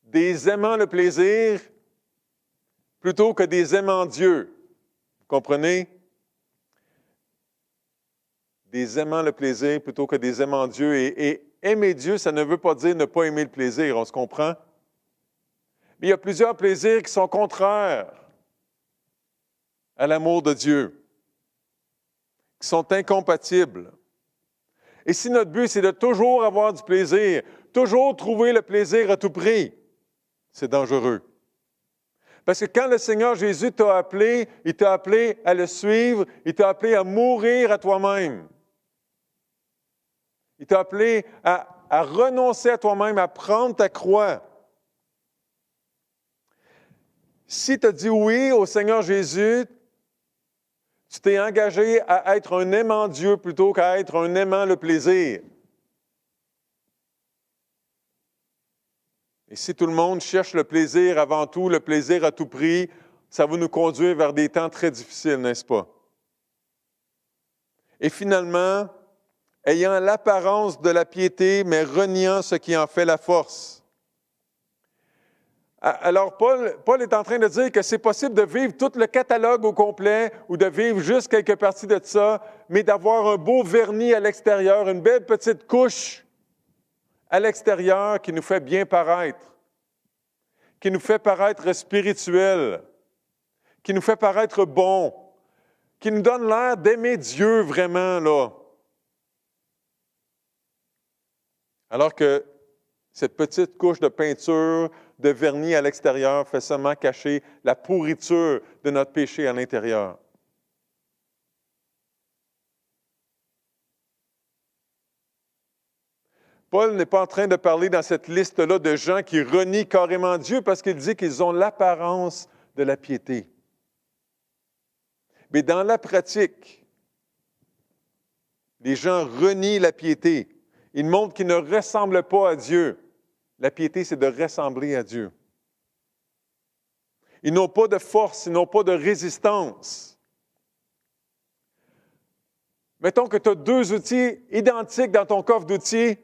des aimant le plaisir plutôt que des aimants Dieu. Vous comprenez? Des aimant le plaisir plutôt que des aimants Dieu. Et aimer Dieu, ça ne veut pas dire ne pas aimer le plaisir, on se comprend? Mais il y a plusieurs plaisirs qui sont contraires à l'amour de Dieu, qui sont incompatibles. Et si notre but, c'est de toujours avoir du plaisir, toujours trouver le plaisir à tout prix, c'est dangereux. Parce que quand le Seigneur Jésus t'a appelé, il t'a appelé à le suivre, il t'a appelé à mourir à toi-même. Il t'a appelé à renoncer à toi-même, à prendre ta croix. Si tu as dit oui au Seigneur Jésus, tu t'es engagé à être un aimant Dieu plutôt qu'à être un aimant le plaisir. Et si tout le monde cherche le plaisir avant tout, le plaisir à tout prix, ça va nous conduire vers des temps très difficiles, n'est-ce pas? Et finalement, ayant l'apparence de la piété, mais reniant ce qui en fait la force. Alors, Paul est en train de dire que c'est possible de vivre tout le catalogue au complet ou de vivre juste quelques parties de ça, mais d'avoir un beau vernis à l'extérieur, une belle petite couche à l'extérieur qui nous fait bien paraître, qui nous fait paraître spirituel, qui nous fait paraître bon, qui nous donne l'air d'aimer Dieu vraiment, là. Alors que cette petite couche de peinture, de vernis à l'extérieur fait seulement cacher la pourriture de notre péché à l'intérieur. Paul n'est pas en train de parler dans cette liste-là de gens qui renient carrément Dieu parce qu'il dit qu'ils ont l'apparence de la piété. Mais dans la pratique, les gens renient la piété. Ils montrent qu'ils ne ressemblent pas à Dieu. La piété, c'est de ressembler à Dieu. Ils n'ont pas de force, ils n'ont pas de résistance. Mettons que tu as 2 outils identiques dans ton coffre d'outils.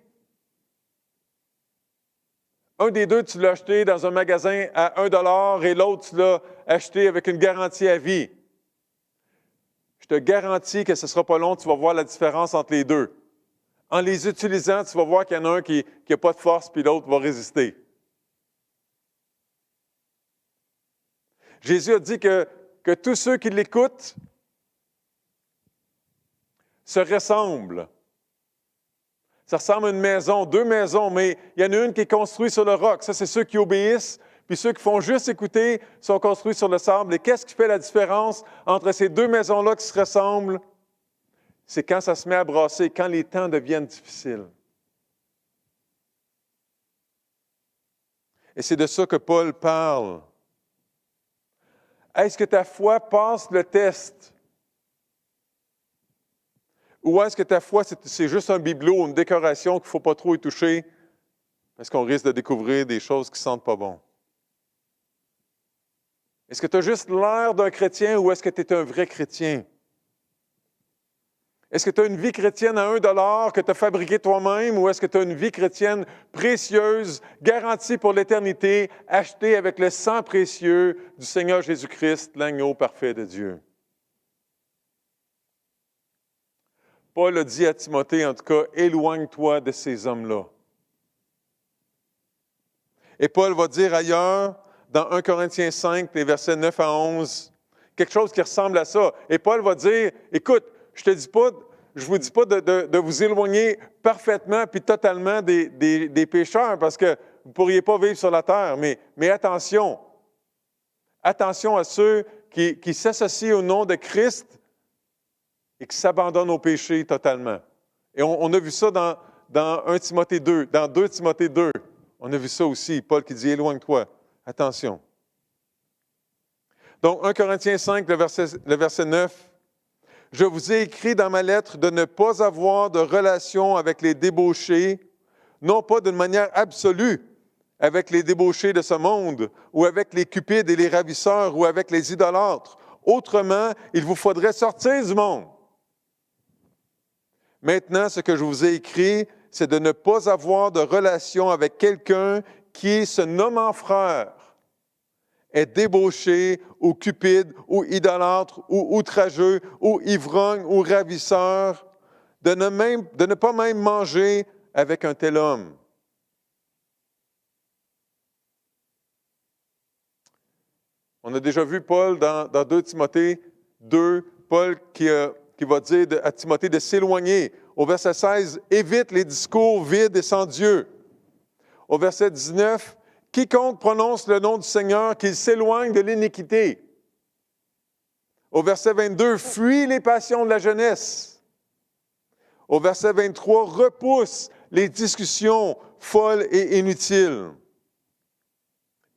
Un des 2, tu l'as acheté dans un magasin à 1 $ et l'autre, tu l'as acheté avec une garantie à vie. Je te garantis que ce ne sera pas long, tu vas voir la différence entre les 2. En les utilisant, tu vas voir qu'il y en a un qui n'a pas de force, puis l'autre va résister. Jésus a dit que tous ceux qui l'écoutent se ressemblent. Ça ressemble à une maison, 2 maisons, mais il y en a une qui est construite sur le roc. Ça, c'est ceux qui obéissent. Puis ceux qui font juste écouter sont construits sur le sable. Et qu'est-ce qui fait la différence entre ces 2 maisons-là qui se ressemblent? C'est quand ça se met à brasser, quand les temps deviennent difficiles. Et c'est de ça que Paul parle. Est-ce que ta foi passe le test? Ou est-ce que ta foi, c'est juste un bibelot, une décoration qu'il ne faut pas trop y toucher parce qu'on risque de découvrir des choses qui ne sentent pas bon? Est-ce que tu as juste l'air d'un chrétien ou est-ce que tu es un vrai chrétien? Est-ce que tu as une vie chrétienne à 1 $ que tu as fabriquée toi-même ou est-ce que tu as une vie chrétienne précieuse, garantie pour l'éternité, achetée avec le sang précieux du Seigneur Jésus-Christ, l'agneau parfait de Dieu? Paul a dit à Timothée, en tout cas, « Éloigne-toi de ces hommes-là. » Et Paul va dire ailleurs, dans 1 Corinthiens 5, les versets 9 à 11, quelque chose qui ressemble à ça. Et Paul va dire, « Écoute, je ne vous dis pas de vous éloigner parfaitement puis totalement des pécheurs parce que vous ne pourriez pas vivre sur la terre, mais attention. Attention à ceux qui s'associent au nom de Christ et qui s'abandonnent au péché totalement. Et on a vu ça dans 1 Timothée 2, dans 2 Timothée 2. On a vu ça aussi, Paul qui dit « Éloigne-toi ». Attention. Donc, 1 Corinthiens 5, le verset 9. « Je vous ai écrit dans ma lettre de ne pas avoir de relation avec les débauchés, non pas d'une manière absolue avec les débauchés de ce monde, ou avec les cupides et les ravisseurs, ou avec les idolâtres. Autrement, il vous faudrait sortir du monde. Maintenant, ce que je vous ai écrit, c'est de ne pas avoir de relation avec quelqu'un qui, se nommant frère, est débauché, ou cupide, ou idolâtre, ou outrageux, ou ivrogne, ou ravisseur, de ne pas même manger avec un tel homme. » On a déjà vu Paul dans 2 Timothée 2, Paul qui va dire à Timothée de s'éloigner. Au verset 16, « Évite les discours vides et sans Dieu. » Au verset 19, « Quiconque prononce le nom du Seigneur, qu'il s'éloigne de l'iniquité. » Au verset 22, « Fuis les passions de la jeunesse. » Au verset 23, « Repousse les discussions folles et inutiles. »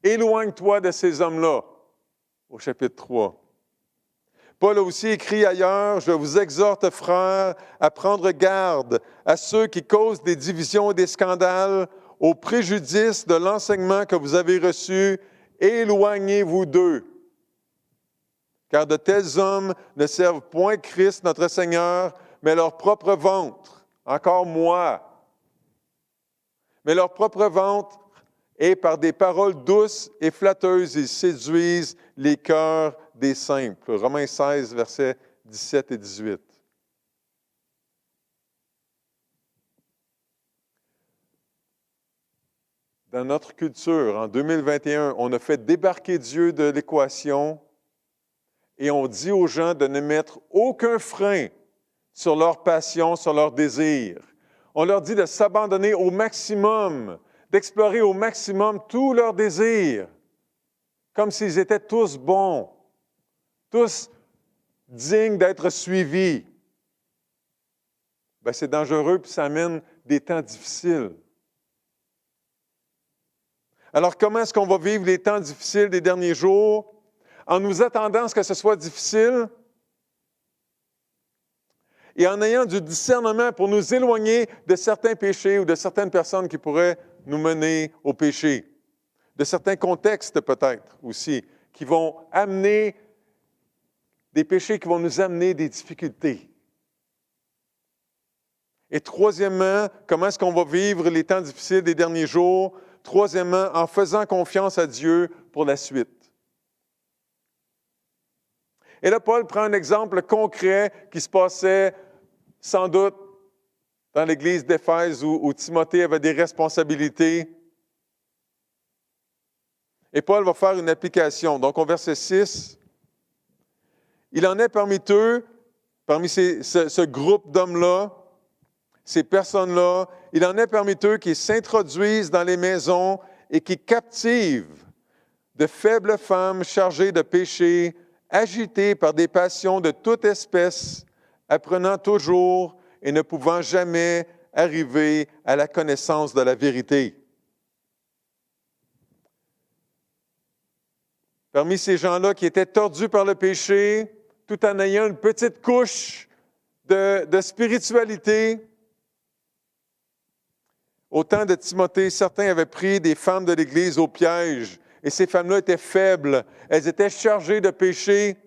Éloigne-toi de ces hommes-là. Au chapitre 3. Paul a aussi écrit ailleurs, « Je vous exhorte, frères, à prendre garde à ceux qui causent des divisions et des scandales, au préjudice de l'enseignement que vous avez reçu, éloignez-vous d'eux. Car de tels hommes ne servent point Christ notre Seigneur, mais leur propre ventre, encore moi, mais leur propre ventre, et par des paroles douces et flatteuses, ils séduisent les cœurs des simples. » Romains 16, versets 17 et 18. Dans notre culture, en 2021, on a fait débarquer Dieu de l'équation et on dit aux gens de ne mettre aucun frein sur leur passion, sur leur désir. On leur dit de s'abandonner au maximum, d'explorer au maximum tous leurs désirs, comme s'ils étaient tous bons, tous dignes d'être suivis. Bien, c'est dangereux puis ça amène des temps difficiles. Alors, comment est-ce qu'on va vivre les temps difficiles des derniers jours? En nous attendant à ce que ce soit difficile et en ayant du discernement pour nous éloigner de certains péchés ou de certaines personnes qui pourraient nous mener au péché. De certains contextes peut-être aussi qui vont amener des péchés qui vont nous amener des difficultés. Et troisièmement, comment est-ce qu'on va vivre les temps difficiles des derniers jours? Troisièmement, en faisant confiance à Dieu pour la suite. Et là, Paul prend un exemple concret qui se passait sans doute dans l'église d'Éphèse où Timothée avait des responsabilités. Et Paul va faire une application. Donc, au verset 6, il en est parmi eux, parmi ce groupe d'hommes-là, ces personnes-là, il en est parmi eux qui s'introduisent dans les maisons et qui captivent de faibles femmes chargées de péché, agitées par des passions de toute espèce, apprenant toujours et ne pouvant jamais arriver à la connaissance de la vérité. Parmi ces gens-là qui étaient tordus par le péché, tout en ayant une petite couche de spiritualité, au temps de Timothée, certains avaient pris des femmes de l'Église au piège, et ces femmes-là étaient faibles, elles étaient chargées de péché.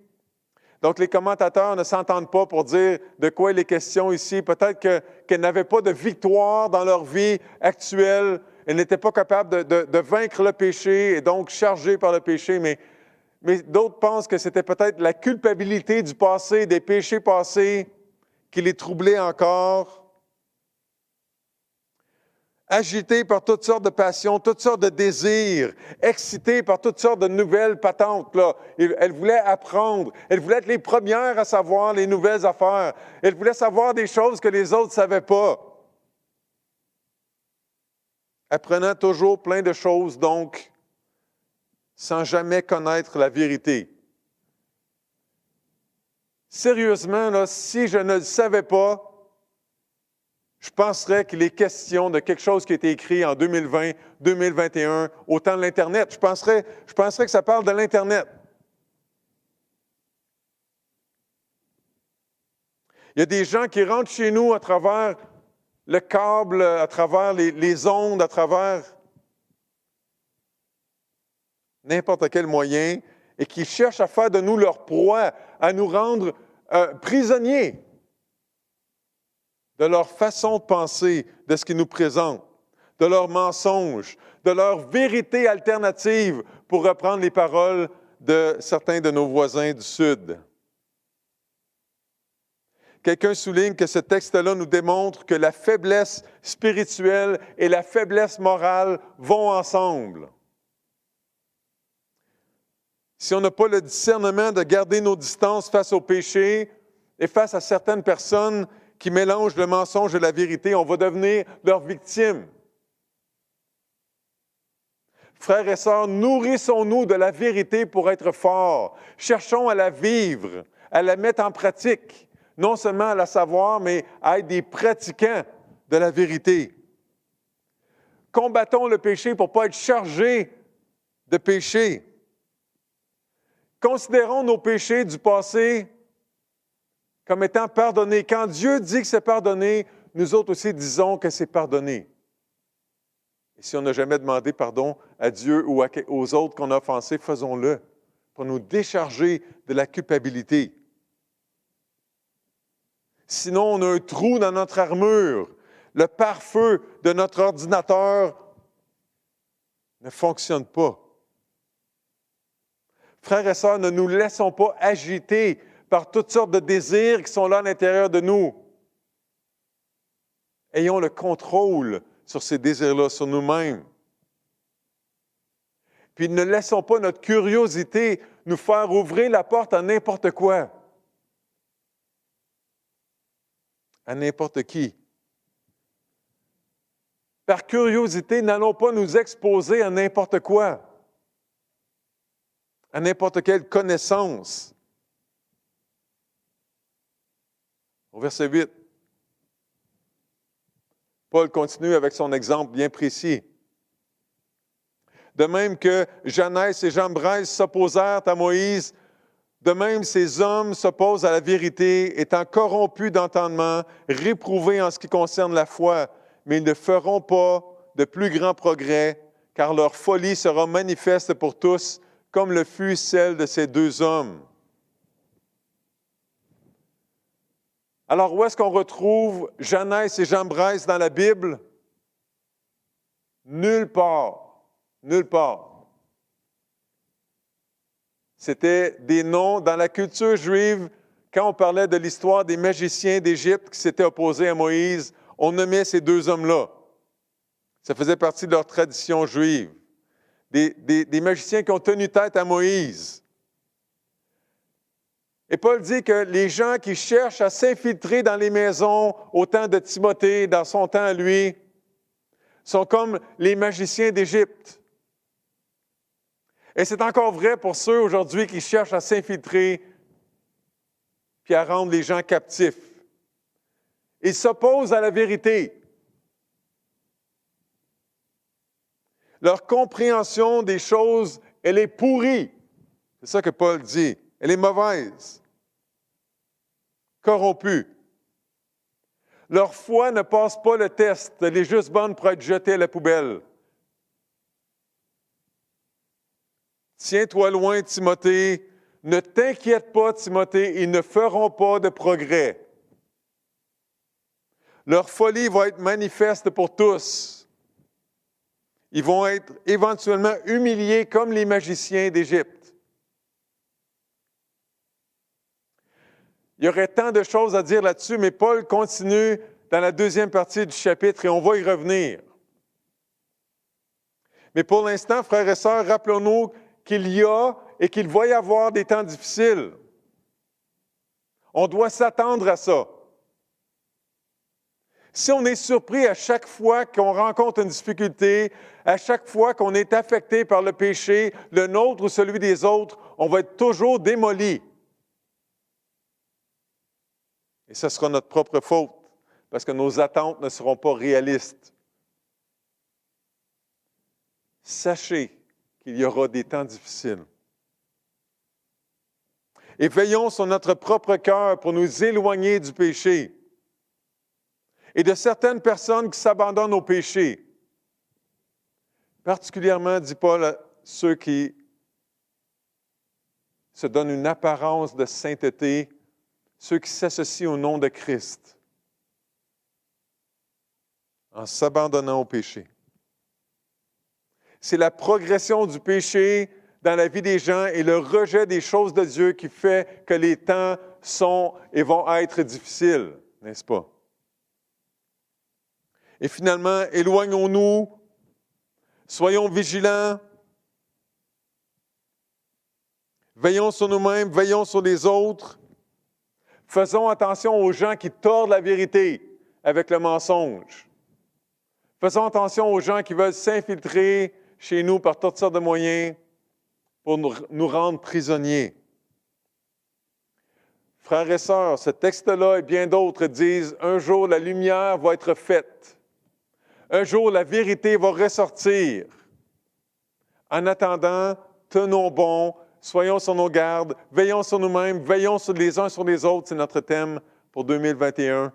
Donc, les commentateurs ne s'entendent pas pour dire de quoi il est question ici. Peut-être qu'elles n'avaient pas de victoire dans leur vie actuelle, elles n'étaient pas capables de vaincre le péché et donc chargées par le péché, mais d'autres pensent que c'était peut-être la culpabilité du passé, des péchés passés, qui les troublait encore. Agités par toutes sortes de passions, toutes sortes de désirs, excités par toutes sortes de nouvelles patentes. Là. Elles voulaient apprendre, elles voulaient être les premières à savoir les nouvelles affaires. Elles voulaient savoir des choses que les autres ne savaient pas. Apprenant toujours plein de choses, donc, sans jamais connaître la vérité. Sérieusement, là, si je ne le savais pas, je penserais qu'il est question de quelque chose qui a été écrit en 2020, 2021, au temps de l'Internet. Je penserais que ça parle de l'Internet. Il y a des gens qui rentrent chez nous à travers le câble, à travers les ondes, à travers n'importe quel moyen, et qui cherchent à faire de nous leur proie, à nous rendre prisonniers de leur façon de penser, de ce qu'ils nous présentent, de leurs mensonges, de leur vérité alternative, pour reprendre les paroles de certains de nos voisins du Sud. Quelqu'un souligne que ce texte-là nous démontre que la faiblesse spirituelle et la faiblesse morale vont ensemble. Si on n'a pas le discernement de garder nos distances face au péché et face à certaines personnes qui mélangent le mensonge et la vérité, on va devenir leur victime. Frères et sœurs, nourrissons-nous de la vérité pour être forts. Cherchons à la vivre, à la mettre en pratique. Non seulement à la savoir, mais à être des pratiquants de la vérité. Combattons le péché pour ne pas être chargés de péché. Considérons nos péchés du passé comme étant pardonnés. Quand Dieu dit que c'est pardonné, nous autres aussi disons que c'est pardonné. Et si on n'a jamais demandé pardon à Dieu ou aux autres qu'on a offensés, faisons-le pour nous décharger de la culpabilité. Sinon, on a un trou dans notre armure. Le pare-feu de notre ordinateur ne fonctionne pas. Frères et sœurs, ne nous laissons pas agiter par toutes sortes de désirs qui sont là à l'intérieur de nous. Ayons le contrôle sur ces désirs-là, sur nous-mêmes. Puis ne laissons pas notre curiosité nous faire ouvrir la porte à n'importe quoi. À n'importe qui. Par curiosité, n'allons pas nous exposer à n'importe quoi, à n'importe quelle connaissance. Au verset 8, Paul continue avec son exemple bien précis. De même que Janès et Jambres s'opposèrent à Moïse, de même ces hommes s'opposent à la vérité, étant corrompus d'entendement, réprouvés en ce qui concerne la foi, mais ils ne feront pas de plus grands progrès, car leur folie sera manifeste pour tous, comme le fut celle de ces deux hommes. Alors, où est-ce qu'on retrouve Jeannès et Jambres dans la Bible? Nulle part. Nulle part. C'était des noms dans la culture juive. Quand on parlait de l'histoire des magiciens d'Égypte qui s'étaient opposés à Moïse, on nommait ces deux hommes-là. Ça faisait partie de leur tradition juive. Des magiciens qui ont tenu tête à Moïse. Et Paul dit que les gens qui cherchent à s'infiltrer dans les maisons au temps de Timothée, dans son temps à lui, sont comme les magiciens d'Égypte. Et c'est encore vrai pour ceux aujourd'hui qui cherchent à s'infiltrer puis à rendre les gens captifs. Ils s'opposent à la vérité. Leur compréhension des choses, elle est pourrie. C'est ça que Paul dit. Elle est mauvaise, corrompue. Leur foi ne passe pas le test. Elle est juste bonne pour être jetée à la poubelle. Tiens-toi loin, Timothée. Ne t'inquiète pas, Timothée, ils ne feront pas de progrès. Leur folie va être manifeste pour tous. Ils vont être éventuellement humiliés comme les magiciens d'Égypte. Il y aurait tant de choses à dire là-dessus, mais Paul continue dans la deuxième partie du chapitre et on va y revenir. Mais pour l'instant, frères et sœurs, rappelons-nous qu'il y a et qu'il va y avoir des temps difficiles. On doit s'attendre à ça. Si on est surpris à chaque fois qu'on rencontre une difficulté, à chaque fois qu'on est affecté par le péché, le nôtre ou celui des autres, on va être toujours démoli. Et ce sera notre propre faute, parce que nos attentes ne seront pas réalistes. Sachez qu'il y aura des temps difficiles. Et veillons sur notre propre cœur pour nous éloigner du péché et de certaines personnes qui s'abandonnent au péché. Particulièrement, dit Paul, à ceux qui se donnent une apparence de sainteté, ceux qui s'associent au nom de Christ en s'abandonnant au péché. C'est la progression du péché dans la vie des gens et le rejet des choses de Dieu qui fait que les temps sont et vont être difficiles, n'est-ce pas? Et finalement, éloignons-nous, soyons vigilants, veillons sur nous-mêmes, veillons sur les autres, faisons attention aux gens qui tordent la vérité avec le mensonge. Faisons attention aux gens qui veulent s'infiltrer chez nous par toutes sortes de moyens pour nous rendre prisonniers. Frères et sœurs, ce texte-là et bien d'autres disent « Un jour, la lumière va être faite. Un jour, la vérité va ressortir. En attendant, tenons bon, soyons sur nos gardes, veillons sur nous-mêmes, veillons sur les uns sur les autres. » C'est notre thème pour 2021.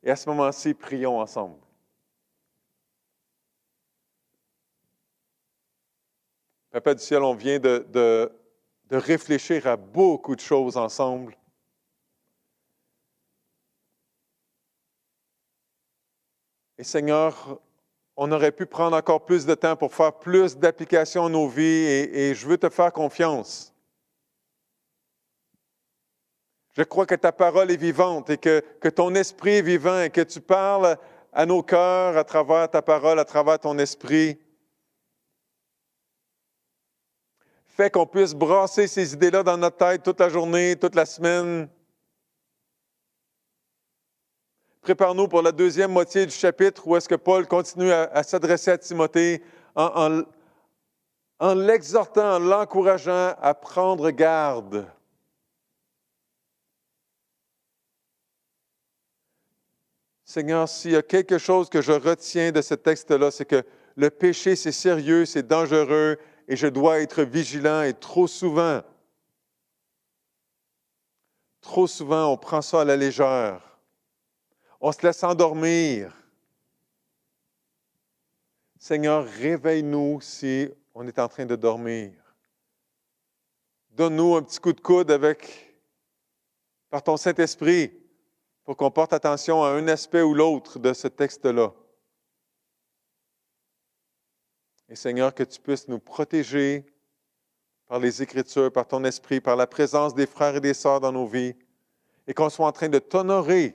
Et à ce moment-ci, prions ensemble. Papa du ciel, on vient de réfléchir à beaucoup de choses ensemble. Et Seigneur, on aurait pu prendre encore plus de temps pour faire plus d'applications à nos vies et je veux te faire confiance. Je crois que ta parole est vivante et que ton esprit est vivant et que tu parles à nos cœurs à travers ta parole, à travers ton esprit. Fais qu'on puisse brasser ces idées-là dans notre tête toute la journée, toute la semaine. Prépare-nous pour la deuxième moitié du chapitre où est-ce que Paul continue à s'adresser à Timothée en l'exhortant, en l'encourageant à prendre garde. Seigneur, s'il y a quelque chose que je retiens de ce texte-là, c'est que le péché, c'est sérieux, c'est dangereux et je dois être vigilant et trop souvent, on prend ça à la légère. On se laisse endormir. Seigneur, réveille-nous si on est en train de dormir. Donne-nous un petit coup de coude par ton Saint-Esprit pour qu'on porte attention à un aspect ou l'autre de ce texte-là. Et Seigneur, que tu puisses nous protéger par les Écritures, par ton Esprit, par la présence des frères et des sœurs dans nos vies, et qu'on soit en train de t'honorer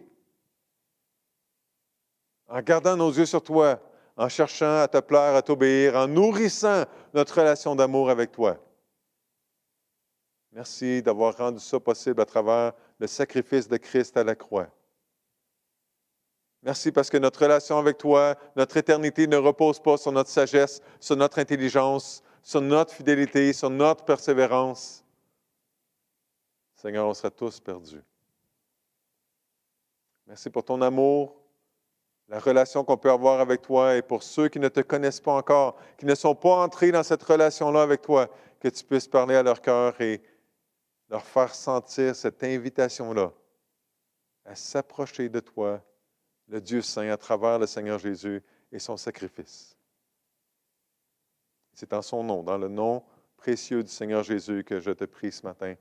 en gardant nos yeux sur toi, en cherchant à te plaire, à t'obéir, en nourrissant notre relation d'amour avec toi. Merci d'avoir rendu ça possible à travers le sacrifice de Christ à la croix. Merci parce que notre relation avec toi, notre éternité ne repose pas sur notre sagesse, sur notre intelligence, sur notre fidélité, sur notre persévérance. Seigneur, on sera tous perdus. Merci pour ton amour, la relation qu'on peut avoir avec toi, et pour ceux qui ne te connaissent pas encore, qui ne sont pas entrés dans cette relation-là avec toi, que tu puisses parler à leur cœur et leur faire sentir cette invitation-là à s'approcher de toi, le Dieu saint, à travers le Seigneur Jésus et son sacrifice. C'est en son nom, dans le nom précieux du Seigneur Jésus, que je te prie ce matin.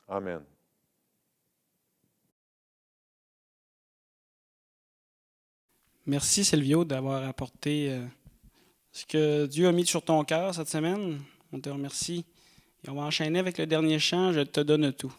Amen. Merci, Silvio, d'avoir apporté ce que Dieu a mis sur ton cœur cette semaine. On te remercie. Et on va enchaîner avec le dernier chant, « Je te donne tout ».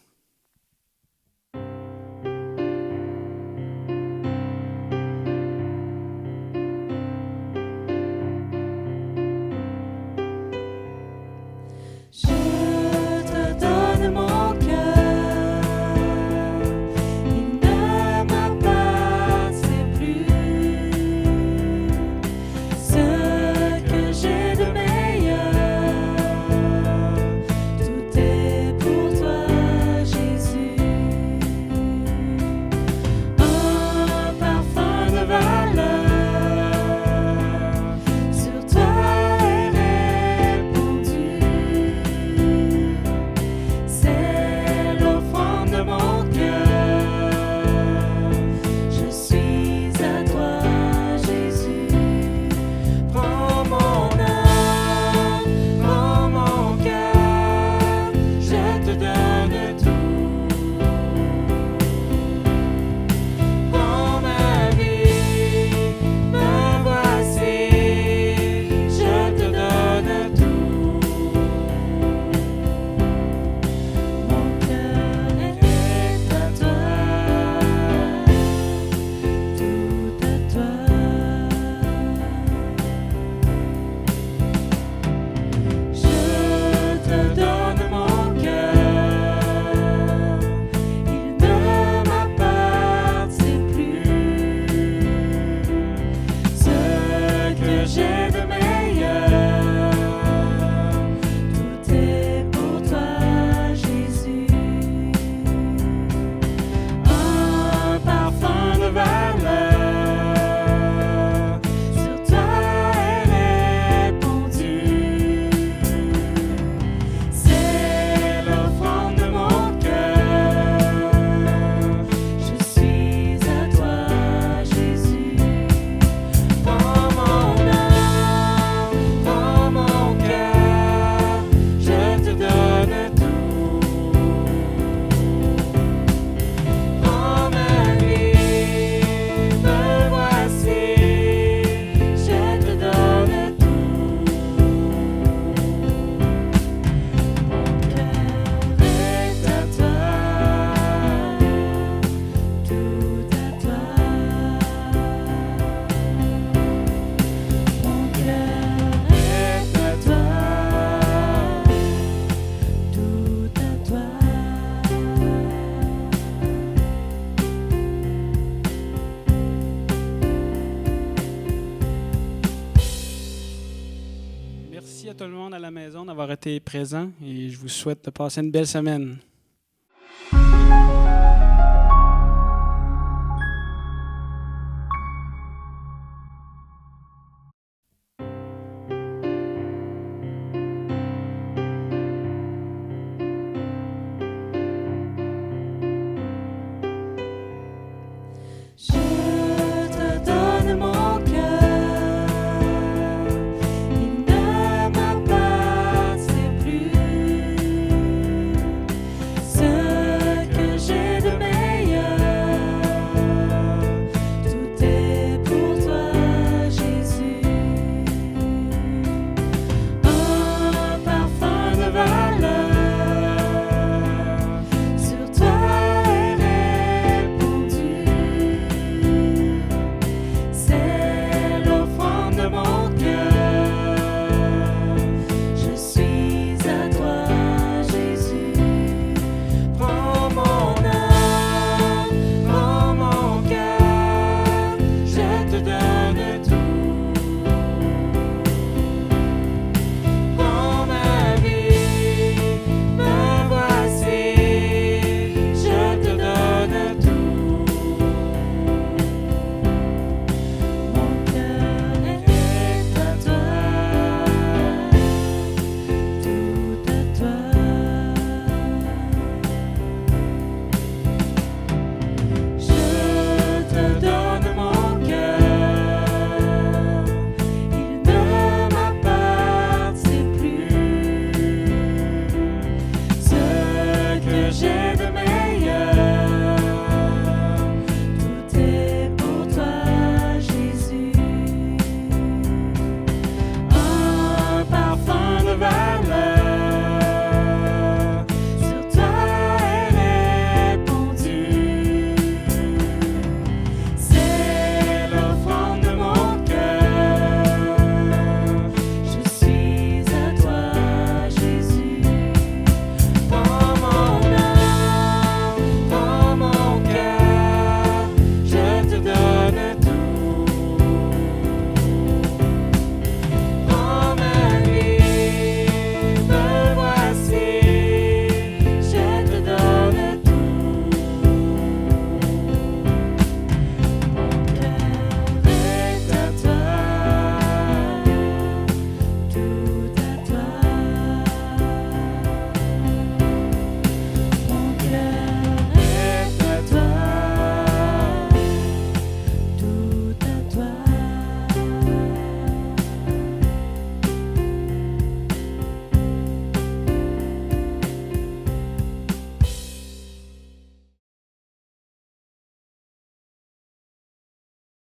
Merci à tout le monde à la maison d'avoir été présent et je vous souhaite de passer une belle semaine.